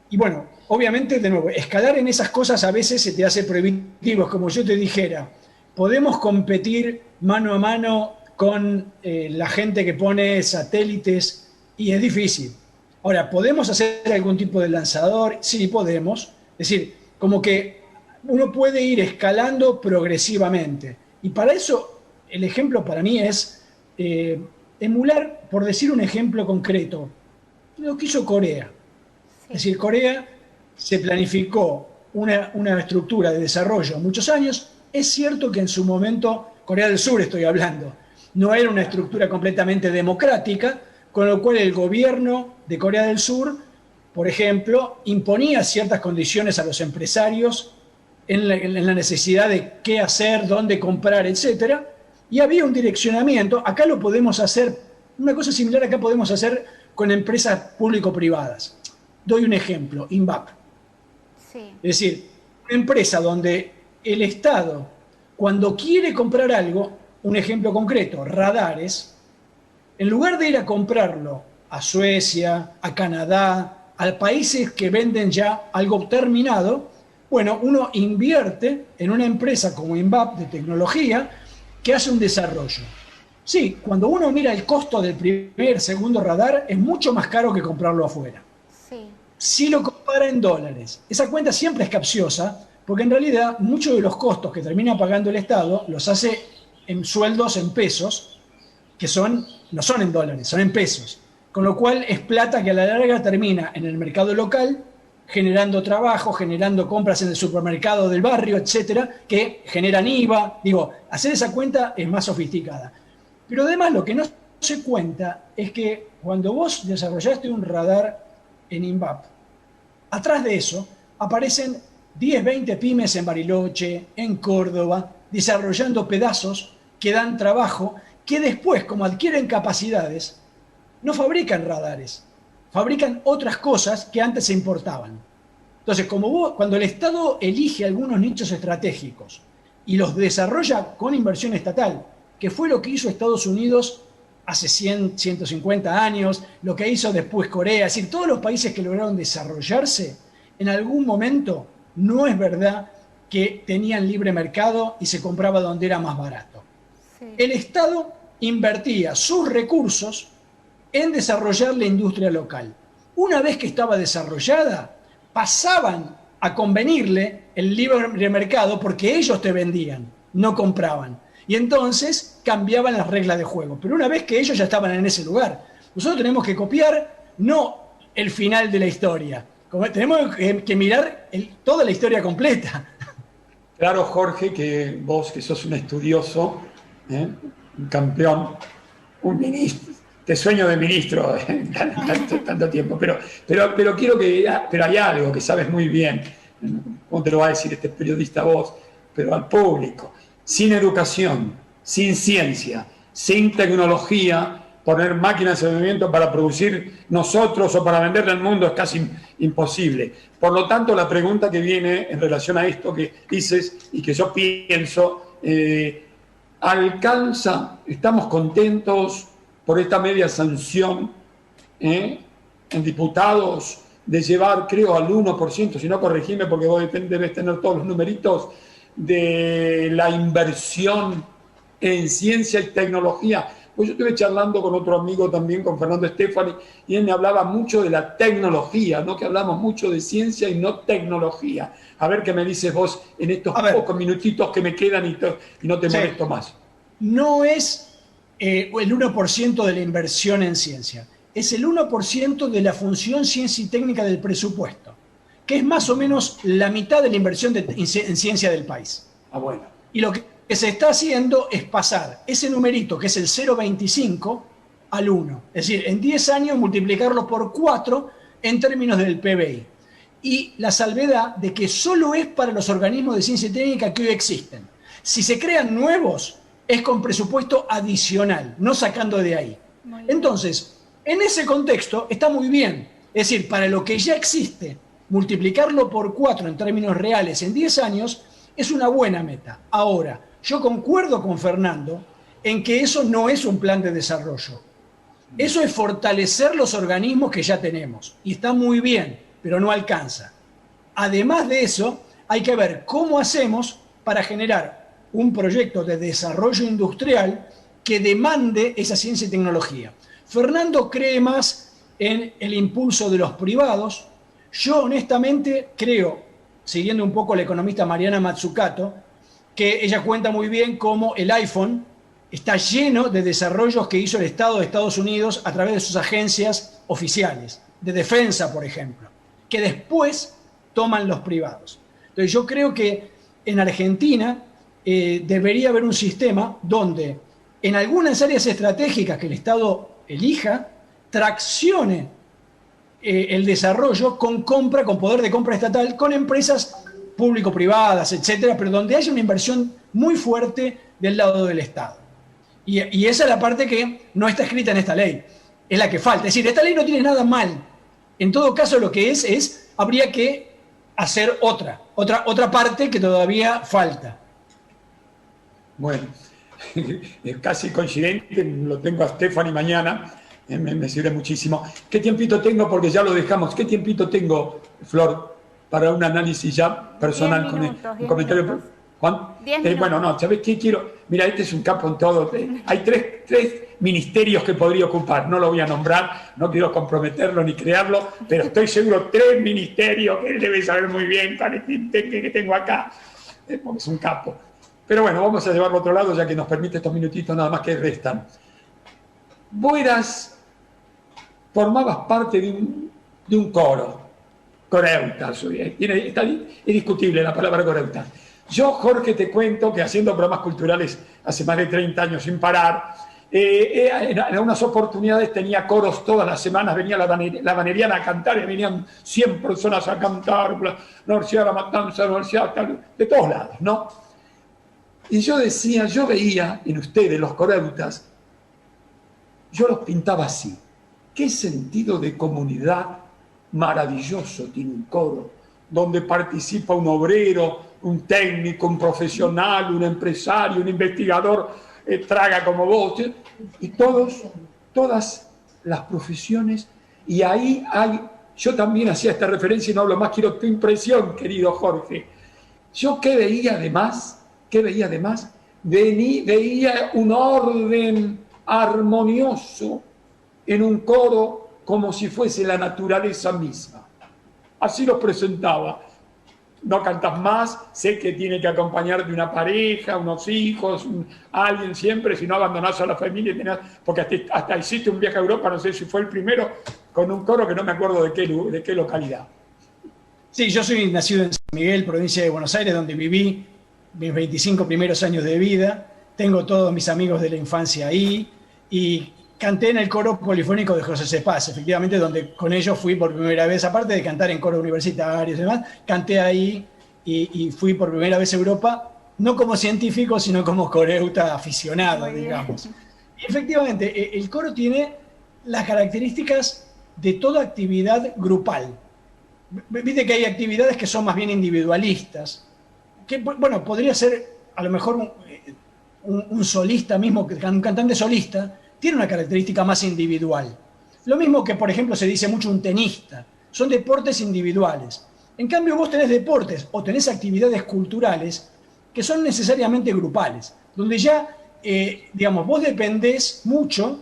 Y bueno, obviamente, de nuevo, escalar en esas cosas a veces se te hace prohibitivo. Es como yo te dijera, podemos competir mano a mano con la gente que pone satélites y es difícil. Ahora, ¿podemos hacer algún tipo de lanzador? Sí, podemos. Es decir, como que uno puede ir escalando progresivamente. Y para eso, el ejemplo para mí es emular, por decir un ejemplo concreto, lo que hizo Corea. Sí. Es decir, Corea se planificó una estructura de desarrollo muchos años. Es cierto que en su momento, Corea del Sur estoy hablando, no era una estructura completamente democrática, con lo cual el gobierno de Corea del Sur, por ejemplo, imponía ciertas condiciones a los empresarios en la necesidad de qué hacer, dónde comprar, etc. Y había un direccionamiento. Acá lo podemos hacer Una cosa similar acá podemos hacer con empresas público-privadas. Doy un ejemplo, INVAP. Sí. Es decir, una empresa donde el Estado, cuando quiere comprar algo, un ejemplo concreto, radares, en lugar de ir a comprarlo a Suecia, a Canadá, a países que venden ya algo terminado, bueno, uno invierte en una empresa como INVAP de tecnología que hace un desarrollo. Sí, cuando uno mira el costo del primer, segundo radar, es mucho más caro que comprarlo afuera. Sí. Si lo compara en dólares, esa cuenta siempre es capciosa, porque en realidad muchos de los costos que termina pagando el Estado los hace en sueldos en pesos, que no son en dólares, son en pesos. Con lo cual es plata que a la larga termina en el mercado local, generando trabajo, generando compras en el supermercado del barrio, etcétera, que generan IVA. Digo, hacer esa cuenta es más sofisticada. Pero además lo que no se cuenta es que cuando vos desarrollaste un radar en INVAP, atrás de eso aparecen 10, 20 pymes en Bariloche, en Córdoba, desarrollando pedazos que dan trabajo, que después, como adquieren capacidades, no fabrican radares, fabrican otras cosas que antes se importaban. Entonces, cuando el Estado elige algunos nichos estratégicos y los desarrolla con inversión estatal, que fue lo que hizo Estados Unidos hace 100, 150 años, lo que hizo después Corea, es decir, todos los países que lograron desarrollarse, en algún momento no es verdad que tenían libre mercado y se compraba donde era más barato. Sí. El Estado invertía sus recursos en desarrollar la industria local. Una vez que estaba desarrollada, pasaban a convenirle el libre mercado porque ellos te vendían, no compraban. Y entonces cambiaban las reglas de juego. Pero una vez que ellos ya estaban en ese lugar, nosotros tenemos que copiar no el final de la historia, tenemos que mirar toda la historia completa. Claro, Jorge, que vos que sos un estudioso, un campeón, un ministro, te sueño de ministro tanto tiempo, pero quiero pero hay algo que sabes muy bien, ¿cómo te lo va a decir este periodista a vos? Pero al público. Sin educación, sin ciencia, sin tecnología, poner máquinas en movimiento para producir nosotros o para venderle al mundo es casi imposible. Por lo tanto, la pregunta que viene en relación a esto que dices y que yo pienso, estamos contentos por esta media sanción en diputados de llevar, creo, al 1%, si no corregime porque vos debes tener todos los numeritos, de la inversión en ciencia y tecnología. Pues yo estuve charlando con otro amigo también, con Fernando Stefani, y él me hablaba mucho de la tecnología, ¿no? Que hablamos mucho de ciencia y no tecnología. A ver qué me dices vos en estos pocos minutitos que me quedan y no te molesto más. No es el 1% de la inversión en ciencia, es el 1% de la función ciencia y técnica del presupuesto, que es más o menos la mitad de la inversión en ciencia del país. Bueno. Y lo que se está haciendo es pasar ese numerito, que es el 0,25, al 1. Es decir, en 10 años multiplicarlo por 4 en términos del PBI. Y la salvedad de que solo es para los organismos de ciencia y técnica que hoy existen. Si se crean nuevos, es con presupuesto adicional, no sacando de ahí. Entonces, en ese contexto está muy bien. Es decir, para lo que ya existe, multiplicarlo por 4 en términos reales en 10 años es una buena meta. Ahora, yo concuerdo con Fernando en que eso no es un plan de desarrollo. Eso es fortalecer los organismos que ya tenemos. Y está muy bien, pero no alcanza. Además de eso, hay que ver cómo hacemos para generar un proyecto de desarrollo industrial que demande esa ciencia y tecnología. Fernando cree más en el impulso de los privados. Yo honestamente creo, siguiendo un poco la economista Mariana Mazzucato, que ella cuenta muy bien cómo el iPhone está lleno de desarrollos que hizo el Estado de Estados Unidos a través de sus agencias oficiales, de defensa, por ejemplo, que después toman los privados. Entonces yo creo que en Argentina debería haber un sistema donde en algunas áreas estratégicas que el Estado elija, traccione el desarrollo con poder de compra estatal, con empresas público-privadas, etcétera, pero donde haya una inversión muy fuerte del lado del Estado. Y esa es la parte que no está escrita en esta ley. Es la que falta. Es decir, esta ley no tiene nada mal. En todo caso, lo que habría que hacer otra parte que todavía falta. Bueno, es casi coincidente, lo tengo a Stephanie mañana, me sirve muchísimo. ¿Qué tiempito tengo? Porque ya lo dejamos. ¿Qué tiempito tengo, Flor, para un análisis ya personal 10 minutos, con el comentario? minutos. Juan, 10 minutos. bueno, no, ¿sabes qué quiero? Mira, este es un campo en todo. Hay tres ministerios que podría ocupar. No lo voy a nombrar, no quiero comprometerlo ni crearlo, pero estoy seguro 3 ministerios que él debe saber muy bien con el que tengo acá, porque es un capo. Pero bueno, vamos a llevarlo a otro lado, ya que nos permite estos minutitos nada más que restan. Vos formabas parte de un coro, coreutas, es discutible la palabra coreutas. Yo, Jorge, te cuento que haciendo programas culturales hace más de 30 años sin parar, en algunas oportunidades tenía coros todas las semanas, venía la Baneriana a cantar y venían 100 personas a cantar, la Universidad de la Matanza, la Universidad de todos lados, ¿no? Y yo decía, yo veía en ustedes, los coreutas, yo los pintaba así. ¿Qué sentido de comunidad maravilloso tiene un coro? Donde participa un obrero, un técnico, un profesional, un empresario, un investigador, traga como vos, y todas las profesiones. Y ahí yo también hacía esta referencia y no hablo más, quiero tu impresión, querido Jorge. Yo qué veía además, veía un orden armonioso en un coro como si fuese la naturaleza misma. Así los presentaba. No cantas más, sé que tiene que acompañar de una pareja, unos hijos, alguien siempre, si no abandonás a la familia, porque hasta hiciste un viaje a Europa, no sé si fue el primero, con un coro que no me acuerdo de qué localidad. Sí, yo soy nacido en San Miguel, provincia de Buenos Aires, donde viví mis 25 primeros años de vida. Tengo todos mis amigos de la infancia ahí y canté en el coro polifónico de José Cepaz, efectivamente, donde con ellos fui por primera vez, aparte de cantar en coros universitarios y demás, canté ahí y fui por primera vez a Europa, no como científico, sino como coreuta aficionado, digamos. Y efectivamente, el coro tiene las características de toda actividad grupal. Viste que hay actividades que son más bien individualistas, que, bueno, podría ser a lo mejor un solista mismo, un cantante solista, tiene una característica más individual. Lo mismo que, por ejemplo, se dice mucho un tenista. Son deportes individuales. En cambio, vos tenés deportes o tenés actividades culturales que son necesariamente grupales, donde ya, digamos, vos dependés mucho,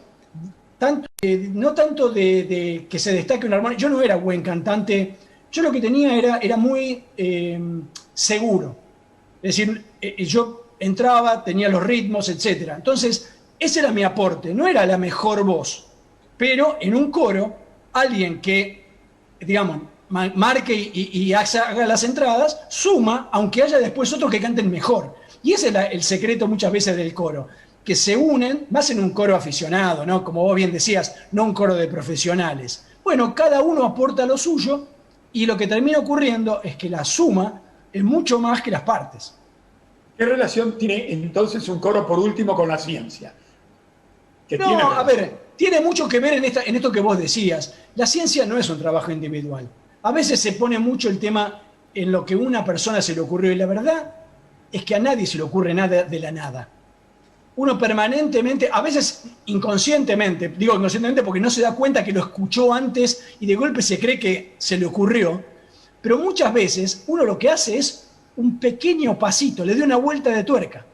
no tanto de que se destaque una armonía. Yo no era buen cantante, yo lo que tenía era muy seguro. Es decir, yo entraba, tenía los ritmos, etc. Entonces, ese era mi aporte, no era la mejor voz, pero en un coro, alguien que, digamos, marque y haga las entradas, suma, aunque haya después otros que canten mejor. Y ese es el secreto muchas veces del coro, que se unen, más en un coro aficionado, ¿no? Como vos bien decías, no un coro de profesionales. Bueno, cada uno aporta lo suyo y lo que termina ocurriendo es que la suma es mucho más que las partes. ¿Qué relación tiene entonces un coro, por último, con la ciencia? No, a ver, tiene mucho que ver en esto que vos decías. La ciencia no es un trabajo individual. A veces se pone mucho el tema en lo que una persona se le ocurrió y la verdad es que a nadie se le ocurre nada de la nada. Uno permanentemente, a veces inconscientemente, digo inconscientemente porque no se da cuenta que lo escuchó antes y de golpe se cree que se le ocurrió, pero muchas veces uno lo que hace es un pequeño pasito, le dio una vuelta de tuerca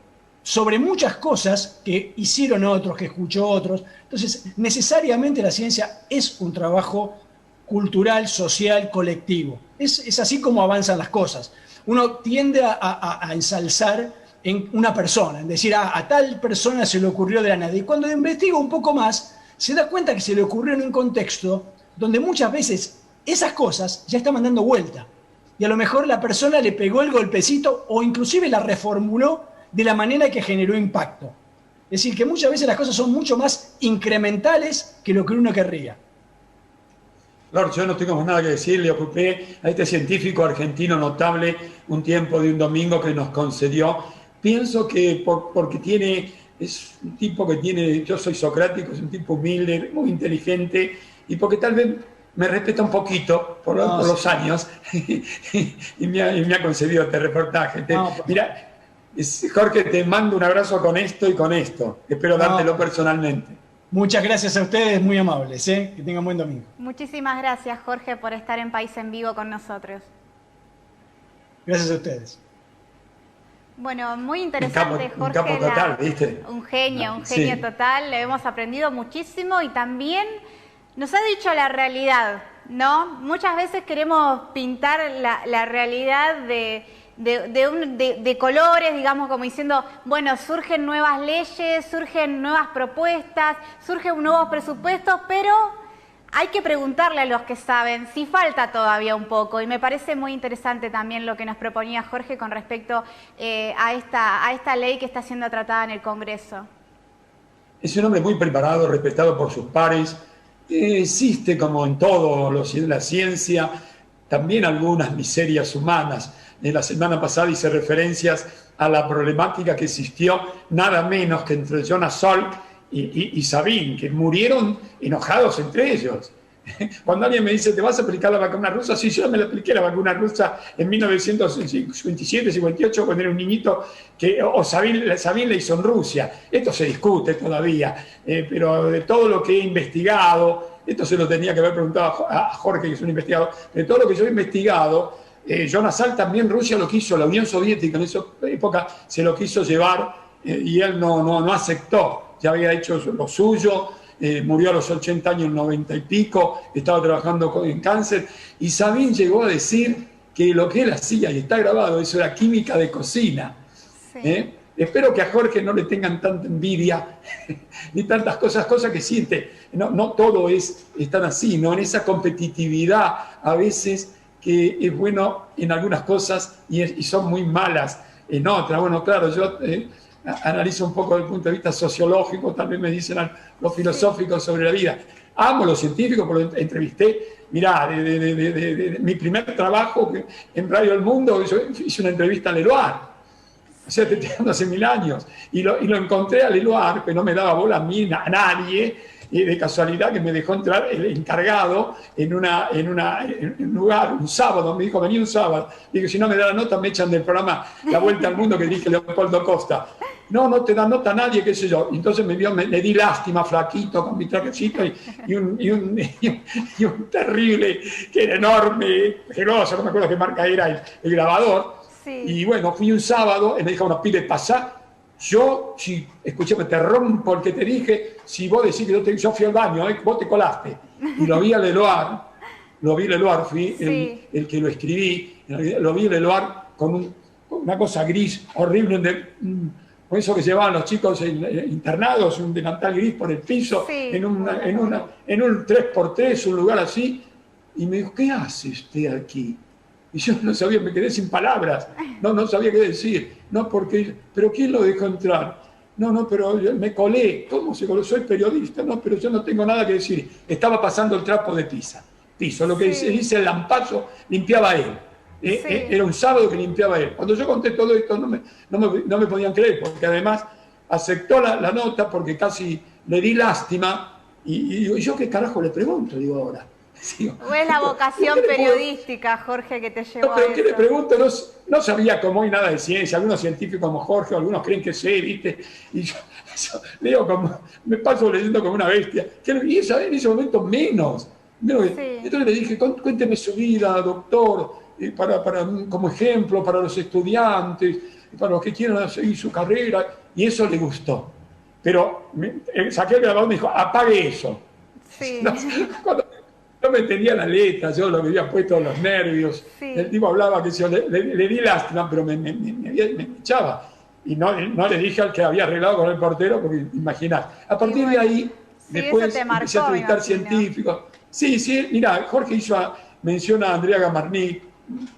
sobre muchas cosas que hicieron otros, que escuchó otros. Entonces, necesariamente la ciencia es un trabajo cultural, social, colectivo. Es así como avanzan las cosas. Uno tiende a ensalzar en una persona, en decir, a tal persona se le ocurrió de la nada. Y cuando investiga un poco más, se da cuenta que se le ocurrió en un contexto donde muchas veces esas cosas ya estaban dando vuelta. Y a lo mejor la persona le pegó el golpecito o inclusive la reformuló de la manera que generó impacto. Es decir, que muchas veces las cosas son mucho más incrementales que lo que uno querría. Lord, yo no tengo más nada que decir, le ocupé a este científico argentino notable un tiempo de un domingo que nos concedió. Pienso que porque tiene es un tipo que tiene, yo soy socrático, es un tipo humilde, muy inteligente, y porque tal vez me respeta un poquito por los años y me ha concedido este reportaje. Mira, Jorge, te mando un abrazo con esto y con esto. Espero dártelo personalmente. Muchas gracias a ustedes, muy amables. Que tengan buen domingo. Muchísimas gracias, Jorge, por estar en País en Vivo con nosotros. Gracias a ustedes. Bueno, muy interesante, Jorge. Un capo total, ¿viste? Un genio total. Le hemos aprendido muchísimo y también nos ha dicho la realidad, ¿no? Muchas veces queremos pintar la realidad de colores, digamos, como diciendo, bueno, surgen nuevas leyes, surgen nuevas propuestas, surgen nuevos presupuestos, pero hay que preguntarle a los que saben si falta todavía un poco. Y me parece muy interesante también lo que nos proponía Jorge con respecto a esta ley que está siendo tratada en el Congreso. Es un hombre muy preparado, respetado por sus pares. Existe, como en todo la ciencia, también algunas miserias humanas. La semana pasada hice referencias a la problemática que existió nada menos que entre Jonas Salk y Sabin, que murieron enojados entre ellos. Cuando alguien me dice, ¿te vas a aplicar la vacuna rusa? Sí, yo me la apliqué la vacuna rusa en 1957, 58, cuando era un niñito, o Sabin la hizo en Rusia. Esto se discute todavía, pero de todo lo que he investigado, esto se lo tenía que haber preguntado a Jorge, que es un investigador, de todo lo que yo he investigado, Jonas Salk también Rusia lo quiso, la Unión Soviética en esa época se lo quiso llevar y él no aceptó, ya había hecho lo suyo. Murió a los 80 años, 90 y pico, estaba trabajando en cáncer, y Sabin llegó a decir que lo que él hacía, y está grabado, eso era química de cocina. Sí. Espero que a Jorge no le tengan tanta envidia, ni tantas cosas que siente. No todo es tan así, ¿no? En esa competitividad a veces que es bueno en algunas cosas y son muy malas en otras. Bueno, claro, yo analizo un poco desde el punto de vista sociológico, también me dicen los filosóficos sobre la vida. Amo los científicos, porque lo entrevisté. Mirá, de mi primer trabajo en Radio El Mundo, yo hice una entrevista a Leloir. O sea, te estoy dando hace 1000 años. Y lo encontré a Leloir, que no me daba bola a mí, a nadie, y de casualidad que me dejó entrar el encargado en un lugar, un sábado, me dijo, vení un sábado. Digo, si no me da la nota, me echan del programa La Vuelta al Mundo que dirige Leopoldo Costa. No te da nota a nadie, qué sé yo. Entonces me di lástima, flaquito, con mi trajecito y un terrible, que era enorme, geloso, no me acuerdo qué marca era el grabador. Sí. Y bueno, fui un sábado, y me dijo, bueno, pide pasar. Yo, escúchame, te rompo el que te dije, si vos decís que yo fui al baño, vos te colaste. Y lo vi a Leloir, fui el que lo escribí, lo vi a Leloir con una cosa gris horrible, con eso que llevaban los chicos internados, un delantal gris por el piso, sí, en un 3x3, un lugar así, y me dijo, ¿qué hace usted aquí? Y yo no sabía, me quedé sin palabras, no sabía qué decir, pero ¿quién lo dejó entrar? Pero yo me colé, ¿cómo se coló? Soy periodista, pero yo no tengo nada que decir. Estaba pasando el trapo de piso, lo que se dice el lampazo, limpiaba él. Era un sábado que limpiaba él. Cuando yo conté todo esto no me podían creer, porque además aceptó la nota porque casi le di lástima y yo qué carajo le pregunto, digo ahora. ¿O es la vocación periodística, Jorge, que te llevó a eso? ¿Qué le pregunto? No sabía cómo hay nada de ciencia. Algunos científicos como Jorge, algunos creen que sé, ¿viste? Y yo leo me paso leyendo como una bestia. Y en ese momento menos. Sí. Entonces le dije, cuénteme su vida, doctor, como ejemplo para los estudiantes, para los que quieran seguir su carrera. Y eso le gustó. Pero saqué el grabador y me dijo, apague eso. Sí. No me entendía la letra, yo lo que había puesto los nervios. Sí. El tipo hablaba que yo le di lástima, pero me echaba. Y no le dije al que había arreglado con el portero, porque imaginás. A partir de ahí, después empecé a entrevistar científicos. Sí, mira, Jorge menciona a Andrea Gamarnik,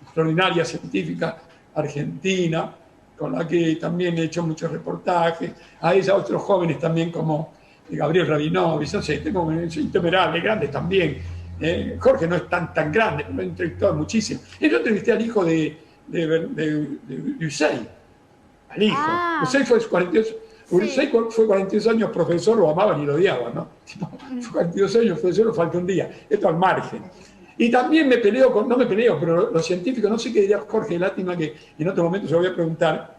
extraordinaria científica argentina, con la que también he hecho muchos reportajes. A ella otros jóvenes también como Gabriel Rabinovich, no sé, tengo intemperables, grandes también. Jorge no es tan grande, pero lo he entrevistado muchísimo. Yo entrevisté al hijo de Usain, al hijo. Usain fue Ursay fue 42 años profesor, lo amaban y lo odiaban, ¿no? Fue 42 años profesor, lo falta un día. Esto al margen. Y también me peleo no me peleo, pero los científicos, no sé qué diría Jorge, lástima que en otro momento se lo voy a preguntar,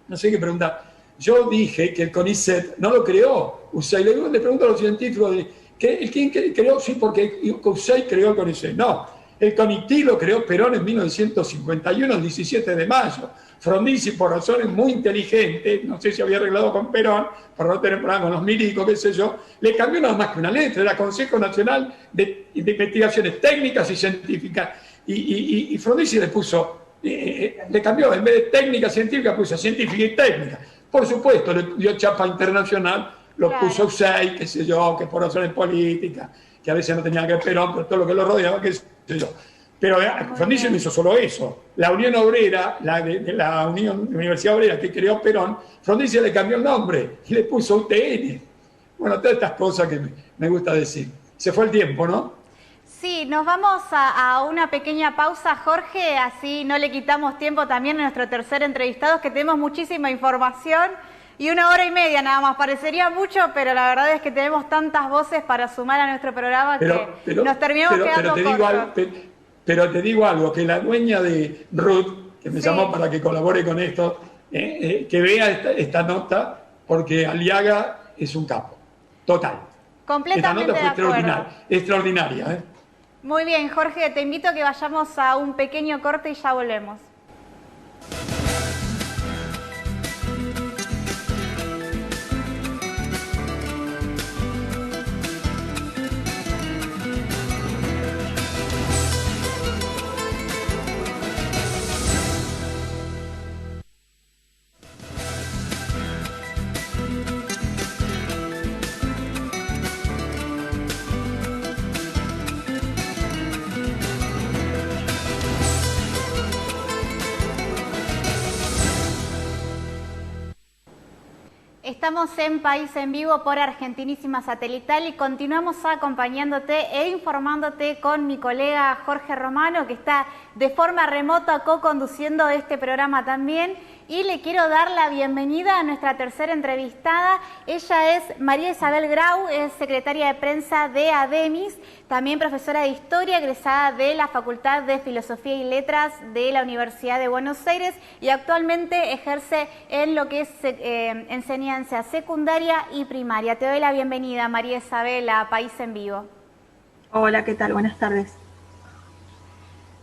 no sé qué preguntar. Yo dije que el CONICET no lo creó Ursay. Le pregunto a los científicos, ¿quién creó? Sí, porque Ursay creó el CONICET. No, el CONICET lo creó Perón en 1951, el 17 de mayo. Frondizi, por razones muy inteligentes, no sé si había arreglado con Perón, por no tener problema con los milicos, qué sé yo, le cambió nada más que una letra, era Consejo Nacional de Investigaciones Técnicas y Científicas. Y Frondizi le puso, le cambió, en vez de técnica científica, puso científica y técnica. Por supuesto, le dio chapa internacional, lo puso Ursay, qué sé yo, que por razones políticas, que a veces no tenía que ver Perón, pero todo lo que lo rodeaba, qué sé yo. Pero Frondizi no hizo solo eso. La Unión Obrera, la Universidad Obrera que creó Perón, Frondizi le cambió el nombre y le puso UTN. Bueno, todas estas cosas que me gusta decir. Se fue el tiempo, ¿no? Sí, nos vamos a una pequeña pausa, Jorge, así no le quitamos tiempo también a nuestro tercer entrevistado, que tenemos muchísima información y 1 hora y media nada más. Parecería mucho, pero la verdad es que tenemos tantas voces para sumar a nuestro programa que nos terminamos quedando cortos. Pero te digo algo, que la dueña de Ruth, que me llamó para que colabore con esto, que vea esta nota, porque Aliaga es un capo, total. Completamente esta nota fue de acuerdo. extraordinaria. Muy bien, Jorge, te invito a que vayamos a un pequeño corte y ya volvemos. Estamos en País en Vivo por Argentinísima Satelital y continuamos acompañándote e informándote con mi colega Jorge Romano, que está de forma remota co-conduciendo este programa también. Y le quiero dar la bienvenida a nuestra tercera entrevistada. Ella es María Isabel Grau, es secretaria de prensa de ADEMIS, también profesora de Historia, egresada de la Facultad de Filosofía y Letras de la Universidad de Buenos Aires y actualmente ejerce en lo que es enseñanza secundaria y primaria. Te doy la bienvenida, María Isabel, a País en Vivo. Hola, ¿qué tal? Buenas tardes.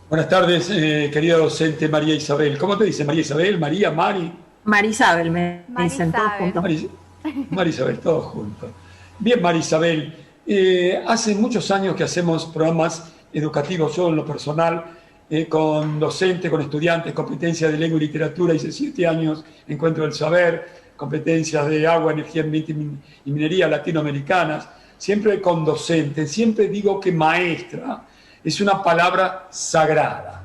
Buenas tardes, querida docente María Isabel. ¿Cómo te dice María Isabel? ¿María, Mari? Marisabel, me dicen todos juntos. María Isabel, todos juntos. Bien, María Isabel. Hace muchos años que hacemos programas educativos, yo en lo personal, con docentes, con estudiantes, competencias de lengua y literatura, hice 7 años, Encuentro del Saber, competencias de agua, energía y minería latinoamericanas, siempre con docentes, siempre digo que maestra es una palabra sagrada.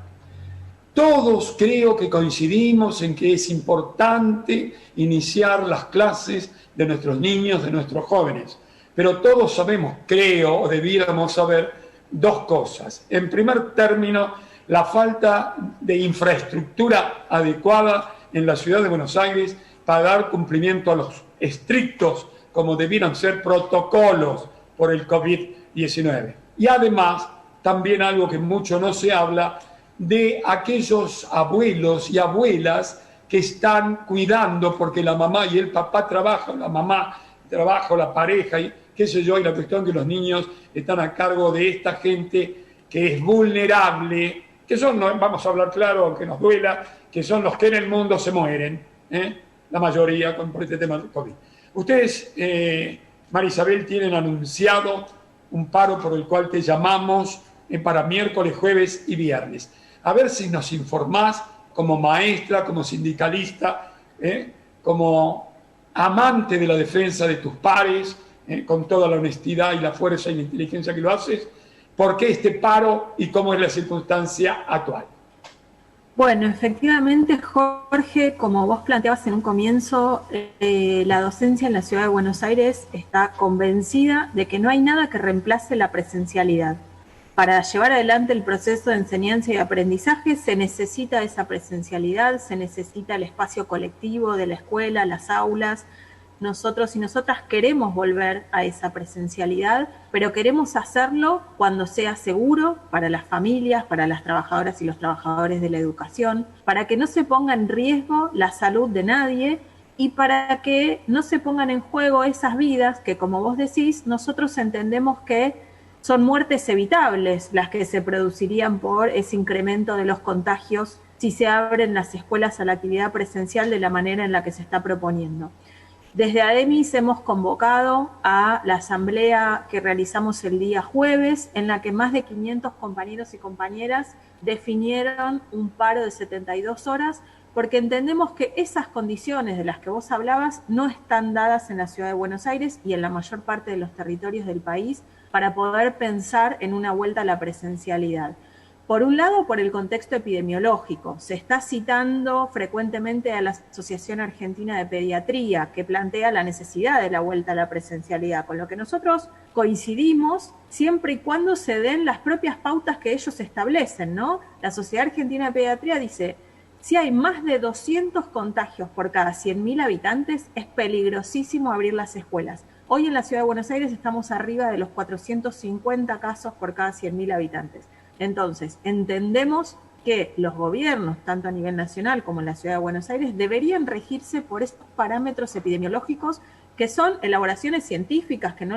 Todos creo que coincidimos en que es importante iniciar las clases de nuestros niños, de nuestros jóvenes, pero todos sabemos, creo, o debiéramos saber, 2 cosas. En primer término, la falta de infraestructura adecuada en la ciudad de Buenos Aires para dar cumplimiento a los estrictos, como debieran ser, protocolos por el COVID-19. Y además, también algo que mucho no se habla, de aquellos abuelos y abuelas que están cuidando porque la mamá y el papá trabajan, la mamá trabaja, la pareja y qué sé yo, y la cuestión que los niños están a cargo de esta gente que es vulnerable, que son, vamos a hablar claro, aunque nos duela, que son los que en el mundo se mueren, la mayoría por este tema del COVID. Ustedes, María Isabel, tienen anunciado un paro por el cual te llamamos para miércoles, jueves y viernes. A ver si nos informás como maestra, como sindicalista, como amante de la defensa de tus pares, con toda la honestidad y la fuerza y la inteligencia que lo haces, ¿por qué este paro y cómo es la circunstancia actual? Bueno, efectivamente, Jorge, como vos planteabas en un comienzo, la docencia en la Ciudad de Buenos Aires está convencida de que no hay nada que reemplace la presencialidad. Para llevar adelante el proceso de enseñanza y aprendizaje se necesita esa presencialidad, se necesita el espacio colectivo de la escuela, las aulas. nosotros y nosotras queremos volver a esa presencialidad, pero queremos hacerlo cuando sea seguro para las familias, para las trabajadoras y los trabajadores de la educación, para que no se ponga en riesgo la salud de nadie y para que no se pongan en juego esas vidas que, como vos decís, nosotros entendemos que son muertes evitables las que se producirían por ese incremento de los contagios si se abren las escuelas a la actividad presencial de la manera en la que se está proponiendo. Desde ADEMIS hemos convocado a la asamblea que realizamos el día jueves, en la que más de 500 compañeros y compañeras definieron un paro de 72 horas, porque entendemos que esas condiciones de las que vos hablabas no están dadas en la Ciudad de Buenos Aires y en la mayor parte de los territorios del país para poder pensar en una vuelta a la presencialidad. Por un lado, por el contexto epidemiológico. Se está citando frecuentemente a la Asociación Argentina de Pediatría, que plantea la necesidad de la vuelta a la presencialidad, con lo que nosotros coincidimos siempre y cuando se den las propias pautas que ellos establecen, ¿no? La Sociedad Argentina de Pediatría dice, si hay más de 200 contagios por cada 100.000 habitantes, es peligrosísimo abrir las escuelas. Hoy en la Ciudad de Buenos Aires estamos arriba de los 450 casos por cada 100.000 habitantes. Entonces, entendemos que los gobiernos, tanto a nivel nacional como en la Ciudad de Buenos Aires, deberían regirse por estos parámetros epidemiológicos que son elaboraciones científicas, que no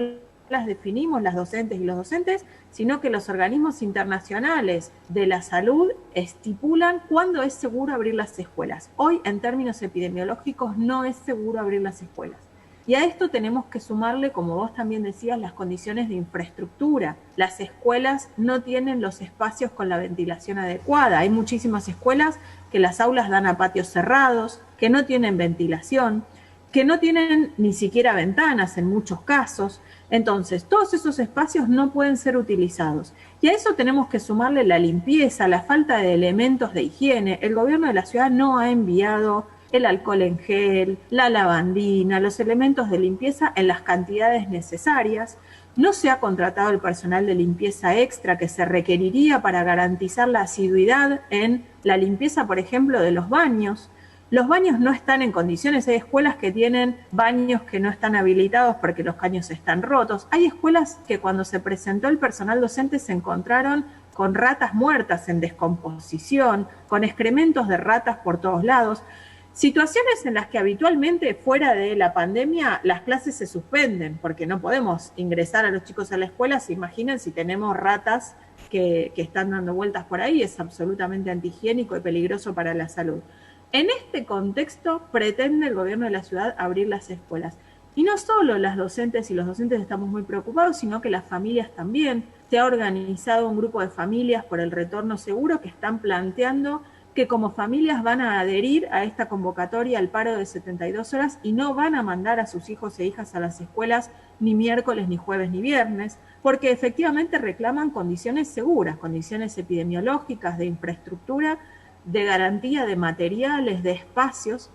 las definimos las docentes y los docentes, sino que los organismos internacionales de la salud estipulan cuándo es seguro abrir las escuelas. Hoy, en términos epidemiológicos, no es seguro abrir las escuelas. Y a esto tenemos que sumarle, como vos también decías, las condiciones de infraestructura. Las escuelas no tienen los espacios con la ventilación adecuada. Hay muchísimas escuelas que las aulas dan a patios cerrados, que no tienen ventilación, que no tienen ni siquiera ventanas en muchos casos. Entonces, todos esos espacios no pueden ser utilizados. Y a eso tenemos que sumarle la limpieza, la falta de elementos de higiene. El gobierno de la ciudad no ha enviado el alcohol en gel, la lavandina, los elementos de limpieza en las cantidades necesarias. No se ha contratado el personal de limpieza extra que se requeriría para garantizar la asiduidad en la limpieza, por ejemplo, de los baños. Los baños no están en condiciones, hay escuelas que tienen baños que no están habilitados porque los caños están rotos. Hay escuelas que cuando se presentó el personal docente se encontraron con ratas muertas en descomposición, con excrementos de ratas por todos lados. Situaciones en las que habitualmente fuera de la pandemia las clases se suspenden porque no podemos ingresar a los chicos a la escuela. Se imaginan si tenemos ratas que están dando vueltas por ahí, es absolutamente antihigiénico y peligroso para la salud. En este contexto pretende el gobierno de la ciudad abrir las escuelas. Y no solo las docentes y los docentes estamos muy preocupados, sino que las familias también. Se ha organizado un grupo de familias por el retorno seguro que están planteando que como familias van a adherir a esta convocatoria al paro de 72 horas y no van a mandar a sus hijos e hijas a las escuelas ni miércoles, ni jueves, ni viernes, porque efectivamente reclaman condiciones seguras, condiciones epidemiológicas, de infraestructura, de garantía de materiales, de espacios.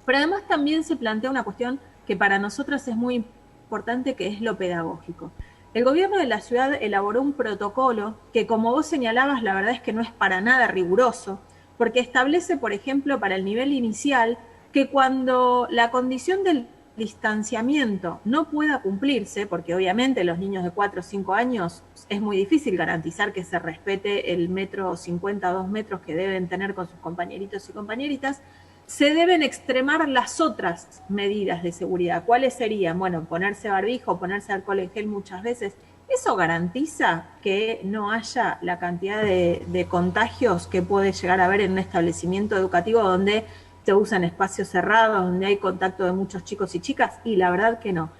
Pero además también se plantea una cuestión que para nosotros es muy importante, que es lo pedagógico. El gobierno de la ciudad elaboró un protocolo que, como vos señalabas, la verdad es que no es para nada riguroso, porque establece, por ejemplo, para el nivel inicial, que cuando la condición del distanciamiento no pueda cumplirse, porque obviamente los niños de 4 o 5 años es muy difícil garantizar que se respete el 1,50 m, 2 metros que deben tener con sus compañeritos y compañeritas, se deben extremar las otras medidas de seguridad. ¿Cuáles serían? Bueno, ponerse barbijo, ponerse alcohol en gel muchas veces. ¿Eso garantiza que no haya la cantidad de contagios que puede llegar a haber en un establecimiento educativo donde se usan espacios cerrados, donde hay contacto de muchos chicos y chicas? Y la verdad que no.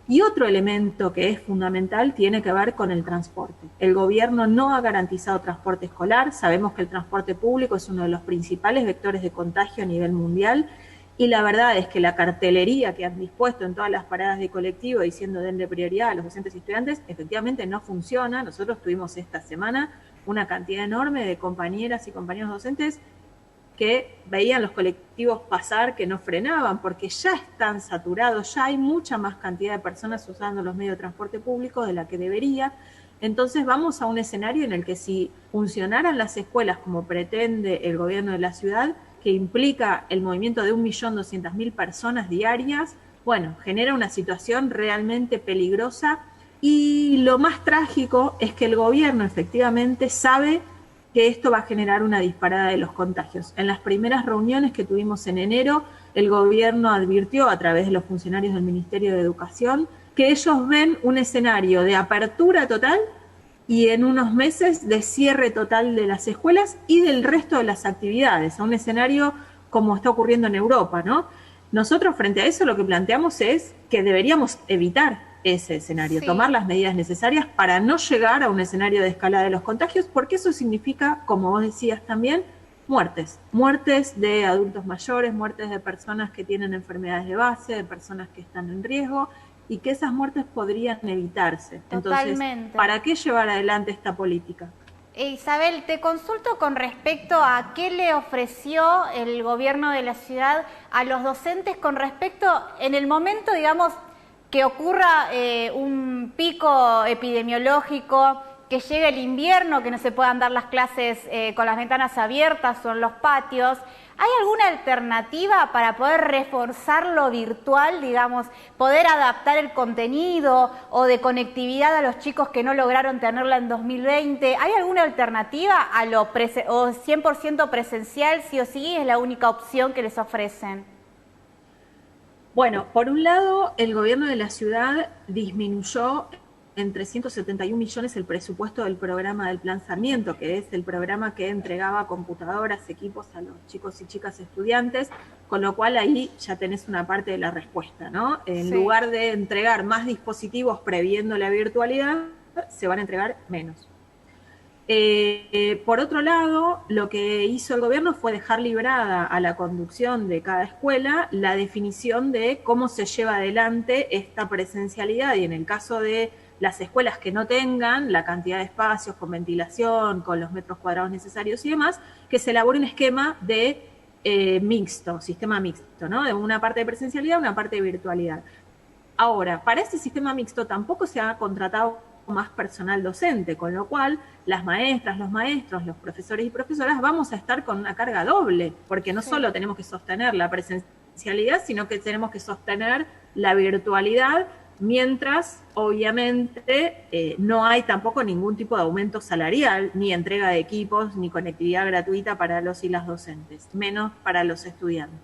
Y otro elemento que es fundamental tiene que ver con el transporte. El gobierno no ha garantizado transporte escolar. Sabemos que el transporte público es uno de los principales vectores de contagio a nivel mundial. Y la verdad es que la cartelería que han dispuesto en todas las paradas de colectivo diciendo denle prioridad a los docentes y estudiantes, efectivamente no funciona. Nosotros tuvimos esta semana una cantidad enorme de compañeras y compañeros docentes que veían los colectivos pasar, que no frenaban, porque ya están saturados, ya hay mucha más cantidad de personas usando los medios de transporte público de la que debería. Entonces vamos a un escenario en el que si funcionaran las escuelas como pretende el gobierno de la ciudad, que implica el movimiento de 1.200.000 personas diarias, Bueno, genera una situación realmente peligrosa y lo más trágico es que el gobierno efectivamente sabe que esto va a generar una disparada de los contagios. En las primeras reuniones que tuvimos en enero, el gobierno advirtió a través de los funcionarios del Ministerio de Educación que ellos ven un escenario de apertura total y en unos meses de cierre total de las escuelas y del resto de las actividades, a un escenario como está ocurriendo en Europa, ¿no? Nosotros frente a eso lo que planteamos es que deberíamos evitar ese escenario, Sí. tomar las medidas necesarias para no llegar a un escenario de escalada de los contagios, porque eso significa, como vos decías también, muertes de adultos mayores, muertes de personas que tienen enfermedades de base, de personas que están en riesgo, y que esas muertes podrían evitarse. Totalmente. Entonces, ¿para qué llevar adelante esta política? Isabel, te consulto con respecto a qué le ofreció el gobierno de la ciudad a los docentes con respecto, en el momento, digamos, que ocurra un pico epidemiológico, que llegue el invierno, que no se puedan dar las clases con las ventanas abiertas o en los patios. ¿Hay alguna alternativa para poder reforzar lo virtual, digamos, poder adaptar el contenido o de conectividad a los chicos que no lograron tenerla en 2020? ¿Hay alguna alternativa a lo o 100% presencial, sí o sí, es la única opción que les ofrecen? Bueno, por un lado, el gobierno de la ciudad disminuyó en 371 millones el presupuesto del programa del Plan Sarmiento, que es el programa que entregaba computadoras, equipos a los chicos y chicas estudiantes, con lo cual ahí ya tenés una parte de la respuesta, ¿no? En lugar de entregar más dispositivos previendo la virtualidad, se van a entregar menos. Por otro lado, lo que hizo el gobierno fue dejar librada a la conducción de cada escuela la definición de cómo se lleva adelante esta presencialidad, y en el caso de las escuelas que no tengan la cantidad de espacios con ventilación, con los metros cuadrados necesarios y demás, que se elabore un esquema de sistema mixto, ¿no? De una parte de presencialidad, una parte de virtualidad. Ahora, para este sistema mixto tampoco se ha contratado más personal docente, con lo cual las maestras, los maestros, los profesores y profesoras vamos a estar con una carga doble, porque no solo tenemos que sostener la presencialidad, sino que tenemos que sostener la virtualidad, mientras obviamente no hay tampoco ningún tipo de aumento salarial, ni entrega de equipos, ni conectividad gratuita para los y las docentes, menos para los estudiantes.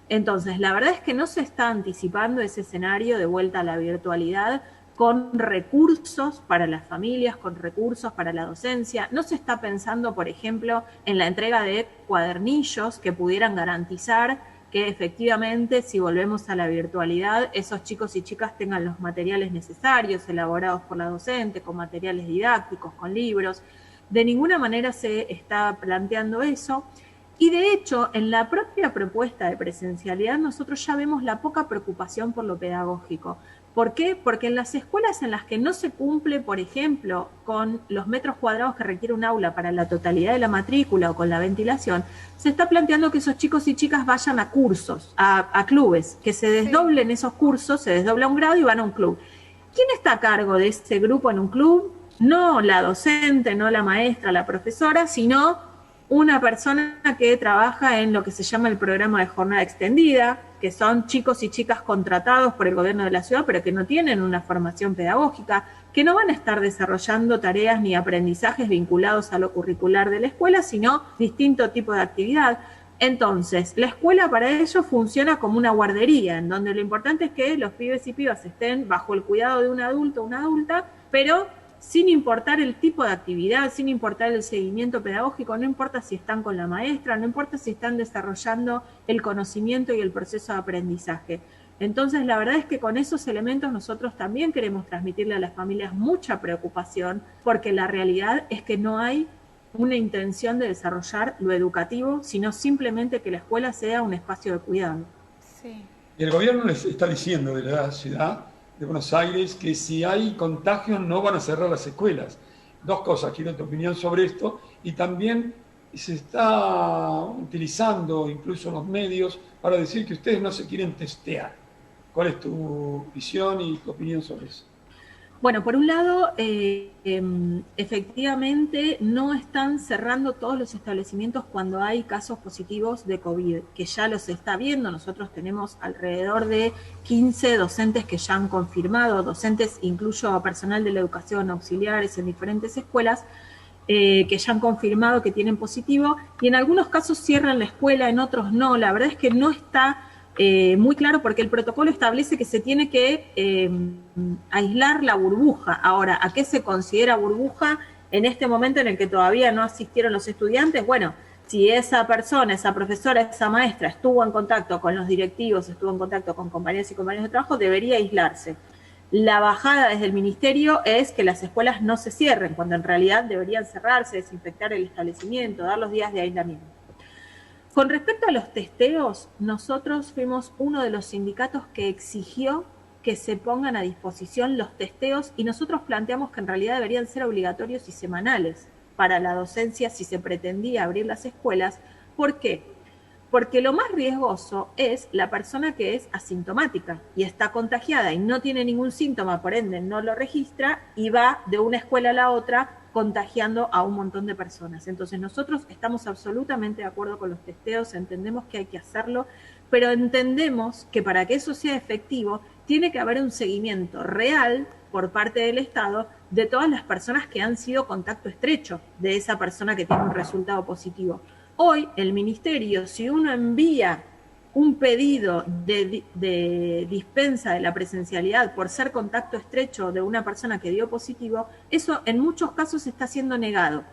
Entonces, la verdad es que no se está anticipando ese escenario de vuelta a la virtualidad con recursos para las familias, con recursos para la docencia. No se está pensando, por ejemplo, en la entrega de cuadernillos que pudieran garantizar que efectivamente, si volvemos a la virtualidad, esos chicos y chicas tengan los materiales necesarios, elaborados por la docente, con materiales didácticos, con libros. De ninguna manera se está planteando eso. Y de hecho, en la propia propuesta de presencialidad, nosotros ya vemos la poca preocupación por lo pedagógico. ¿Por qué? Porque en las escuelas en las que no se cumple, por ejemplo, con los metros cuadrados que requiere un aula para la totalidad de la matrícula o con la ventilación, se está planteando que esos chicos y chicas vayan a cursos, a clubes, que se desdoblen esos cursos, se desdobla un grado y van a un club. ¿Quién está a cargo de ese grupo en un club? No la docente, no la maestra, la profesora, sino una persona que trabaja en lo que se llama el programa de jornada extendida, que son chicos y chicas contratados por el gobierno de la ciudad, pero que no tienen una formación pedagógica, que no van a estar desarrollando tareas ni aprendizajes vinculados a lo curricular de la escuela, sino distinto tipo de actividad. Entonces, la escuela para ellos funciona como una guardería, en donde lo importante es que los pibes y pibas estén bajo el cuidado de un adulto o una adulta, pero sin importar el tipo de actividad, sin importar el seguimiento pedagógico, no importa si están con la maestra, no importa si están desarrollando el conocimiento y el proceso de aprendizaje. Entonces, la verdad es que con esos elementos nosotros también queremos transmitirle a las familias mucha preocupación, porque la realidad es que no hay una intención de desarrollar lo educativo, sino simplemente que la escuela sea un espacio de cuidado. Sí. Y el gobierno les está diciendo de la ciudad de Buenos Aires que si hay contagios no van a cerrar las escuelas. Dos cosas, quiero tu opinión sobre esto. Y también se está utilizando incluso los medios para decir que ustedes no se quieren testear. ¿Cuál es tu visión y tu opinión sobre eso? Bueno, por un lado, efectivamente no están cerrando todos los establecimientos cuando hay casos positivos de COVID, que ya los está viendo. Nosotros tenemos alrededor de 15 docentes que ya han confirmado, docentes, incluyo a personal de la educación, auxiliares en diferentes escuelas, que ya han confirmado que tienen positivo, y en algunos casos cierran la escuela, en otros no. La verdad es que no está muy claro, porque el protocolo establece que se tiene que aislar la burbuja. Ahora, ¿a qué se considera burbuja en este momento en el que todavía no asistieron los estudiantes? Bueno, si esa persona, esa profesora, esa maestra estuvo en contacto con los directivos, estuvo en contacto con compañeras y compañeros de trabajo, debería aislarse. La bajada desde el ministerio es que las escuelas no se cierren, cuando en realidad deberían cerrarse, desinfectar el establecimiento, dar los días de aislamiento. Con respecto a los testeos, nosotros fuimos uno de los sindicatos que exigió que se pongan a disposición los testeos, y nosotros planteamos que en realidad deberían ser obligatorios y semanales para la docencia si se pretendía abrir las escuelas. ¿Por qué? Porque lo más riesgoso es la persona que es asintomática y está contagiada y no tiene ningún síntoma, por ende no lo registra y va de una escuela a la otra contagiando a un montón de personas. Entonces nosotros estamos absolutamente de acuerdo con los testeos, entendemos que hay que hacerlo, pero entendemos que para que eso sea efectivo tiene que haber un seguimiento real por parte del Estado de todas las personas que han sido contacto estrecho de esa persona que tiene un resultado positivo. Hoy el ministerio, si uno envía un pedido de dispensa de la presencialidad por ser contacto estrecho de una persona que dio positivo, eso en muchos casos está siendo negado.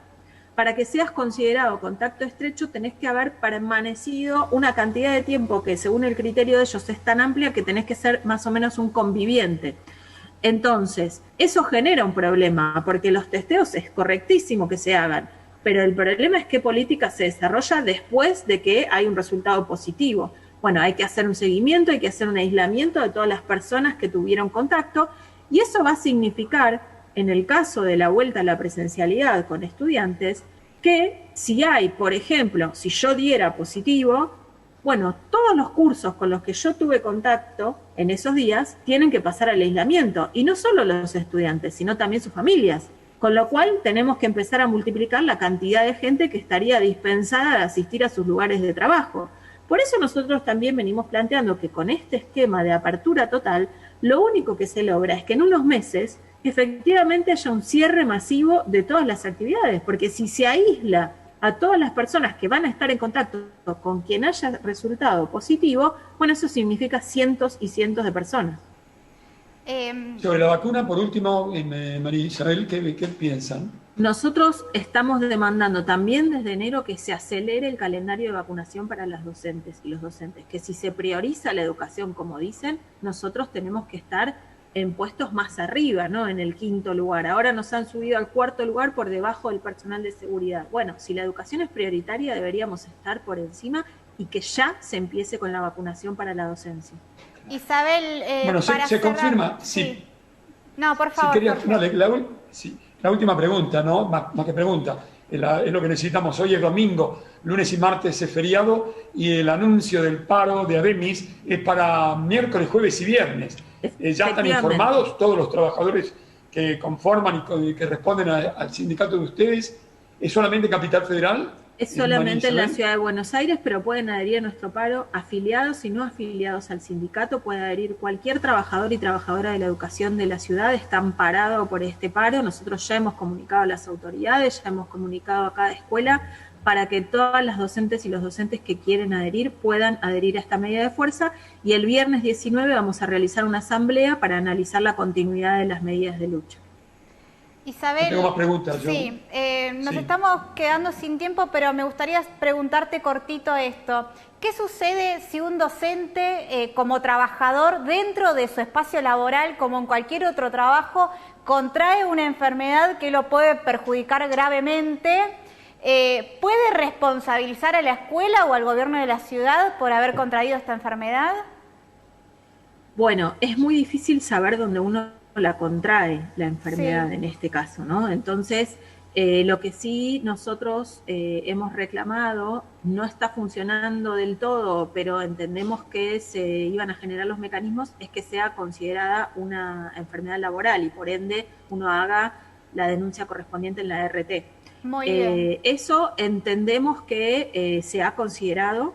Para que seas considerado contacto estrecho tenés que haber permanecido una cantidad de tiempo que según el criterio de ellos es tan amplia que tenés que ser más o menos un conviviente. Entonces, eso genera un problema, porque los testeos es correctísimo que se hagan, pero el problema es qué política se desarrolla después de que hay un resultado positivo. Bueno, hay que hacer un seguimiento, hay que hacer un aislamiento de todas las personas que tuvieron contacto, y eso va a significar, en el caso de la vuelta a la presencialidad con estudiantes, que si hay, por ejemplo, si yo diera positivo, bueno, todos los cursos con los que yo tuve contacto en esos días tienen que pasar al aislamiento, y no solo los estudiantes, sino también sus familias. Con lo cual tenemos que empezar a multiplicar la cantidad de gente que estaría dispensada de asistir a sus lugares de trabajo. Por eso nosotros también venimos planteando que con este esquema de apertura total, lo único que se logra es que en unos meses efectivamente haya un cierre masivo de todas las actividades, porque si se aísla a todas las personas que van a estar en contacto con quien haya resultado positivo, bueno, eso significa cientos y cientos de personas. Sobre la vacuna, por último, María Isabel, ¿qué piensan? Nosotros estamos demandando también desde enero que se acelere el calendario de vacunación para las docentes y los docentes, que si se prioriza la educación, como dicen, nosotros tenemos que estar en puestos más arriba, ¿no? En el 5º lugar. Ahora nos han subido al 4º lugar por debajo del personal de seguridad. Bueno, si la educación es prioritaria, deberíamos estar por encima y que ya se empiece con la vacunación para la docencia. Isabel, bueno, para se cerrar, confirma, sí. No, por favor. Sí, quería, la última pregunta, ¿no? Más que pregunta, es lo que necesitamos. Hoy es domingo, lunes y martes es feriado, y el anuncio del paro de ADEMIS es para miércoles, jueves y viernes. ¿Ya están informados todos los trabajadores que conforman y que responden al sindicato de ustedes? ¿Es solamente Capital Federal? Es solamente en la ciudad de Buenos Aires, pero pueden adherir a nuestro paro afiliados y no afiliados al sindicato. Puede adherir cualquier trabajador y trabajadora de la educación de la ciudad, está amparado por este paro. Nosotros ya hemos comunicado a las autoridades, ya hemos comunicado a cada escuela para que todas las docentes y los docentes que quieren adherir puedan adherir a esta medida de fuerza, y el viernes 19 vamos a realizar una asamblea para analizar la continuidad de las medidas de lucha. Isabel, tengo más preguntas. Sí, nos estamos quedando sin tiempo, pero me gustaría preguntarte cortito esto. ¿Qué sucede si un docente, como trabajador, dentro de su espacio laboral, como en cualquier otro trabajo, contrae una enfermedad que lo puede perjudicar gravemente? ¿Puede responsabilizar a la escuela o al gobierno de la ciudad por haber contraído esta enfermedad? Bueno, es muy difícil saber dónde uno la contrae la enfermedad, sí, en este caso, ¿no? Entonces, Lo que sí nosotros hemos reclamado, no está funcionando del todo, pero entendemos que se iban a generar los mecanismos, es que sea considerada una enfermedad laboral y por ende uno haga la denuncia correspondiente en la RT. Muy bien. Eso entendemos que se ha considerado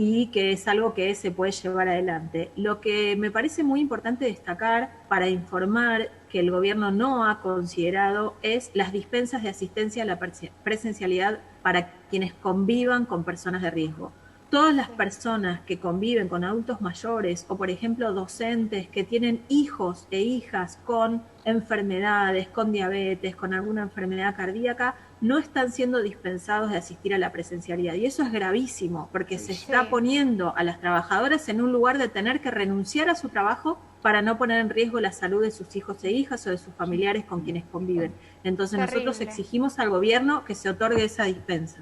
y que es algo que se puede llevar adelante. Lo que me parece muy importante destacar para informar que el gobierno no ha considerado es las dispensas de asistencia a la presencialidad para quienes convivan con personas de riesgo. Todas las personas que conviven con adultos mayores o, por ejemplo, docentes que tienen hijos e hijas con enfermedades, con diabetes, con alguna enfermedad cardíaca, no están siendo dispensados de asistir a la presencialidad. Y eso es gravísimo, porque se está poniendo a las trabajadoras en un lugar de tener que renunciar a su trabajo para no poner en riesgo la salud de sus hijos e hijas o de sus familiares con quienes conviven. Entonces nosotros exigimos al gobierno que se otorgue esa dispensa.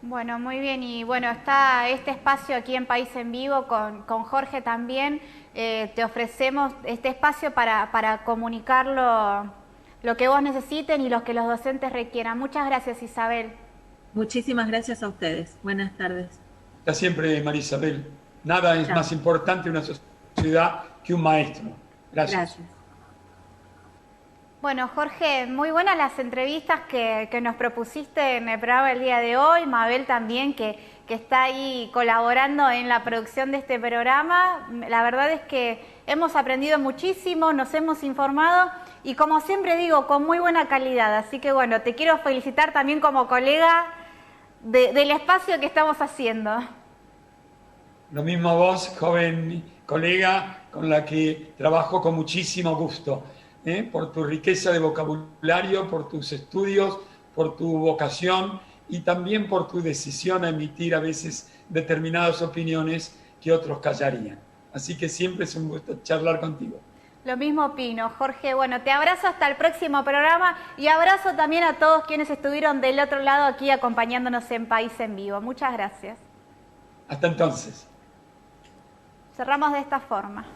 Bueno, muy bien. Y bueno, está este espacio aquí en País en Vivo con Jorge también. Te ofrecemos este espacio para comunicar lo que vos necesiten y lo que los docentes requieran. Muchas gracias, Isabel. Muchísimas gracias a ustedes. Buenas tardes. Hasta siempre, María Isabel. Nada es más importante en una sociedad que un maestro. Gracias. Bueno, Jorge, muy buenas las entrevistas que nos propusiste en el programa el día de hoy. Mabel también, que está ahí colaborando en la producción de este programa. La verdad es que hemos aprendido muchísimo, nos hemos informado y, como siempre digo, con muy buena calidad. Así que bueno, te quiero felicitar también como colega del espacio que estamos haciendo. Lo mismo a vos, joven colega, con la que trabajo con muchísimo gusto. Por tu riqueza de vocabulario, por tus estudios, por tu vocación y también por tu decisión a emitir a veces determinadas opiniones que otros callarían. Así que siempre es un gusto charlar contigo. Lo mismo opino, Jorge. Bueno, te abrazo hasta el próximo programa y abrazo también a todos quienes estuvieron del otro lado aquí acompañándonos en País en Vivo. Muchas gracias. Hasta entonces. Cerramos de esta forma.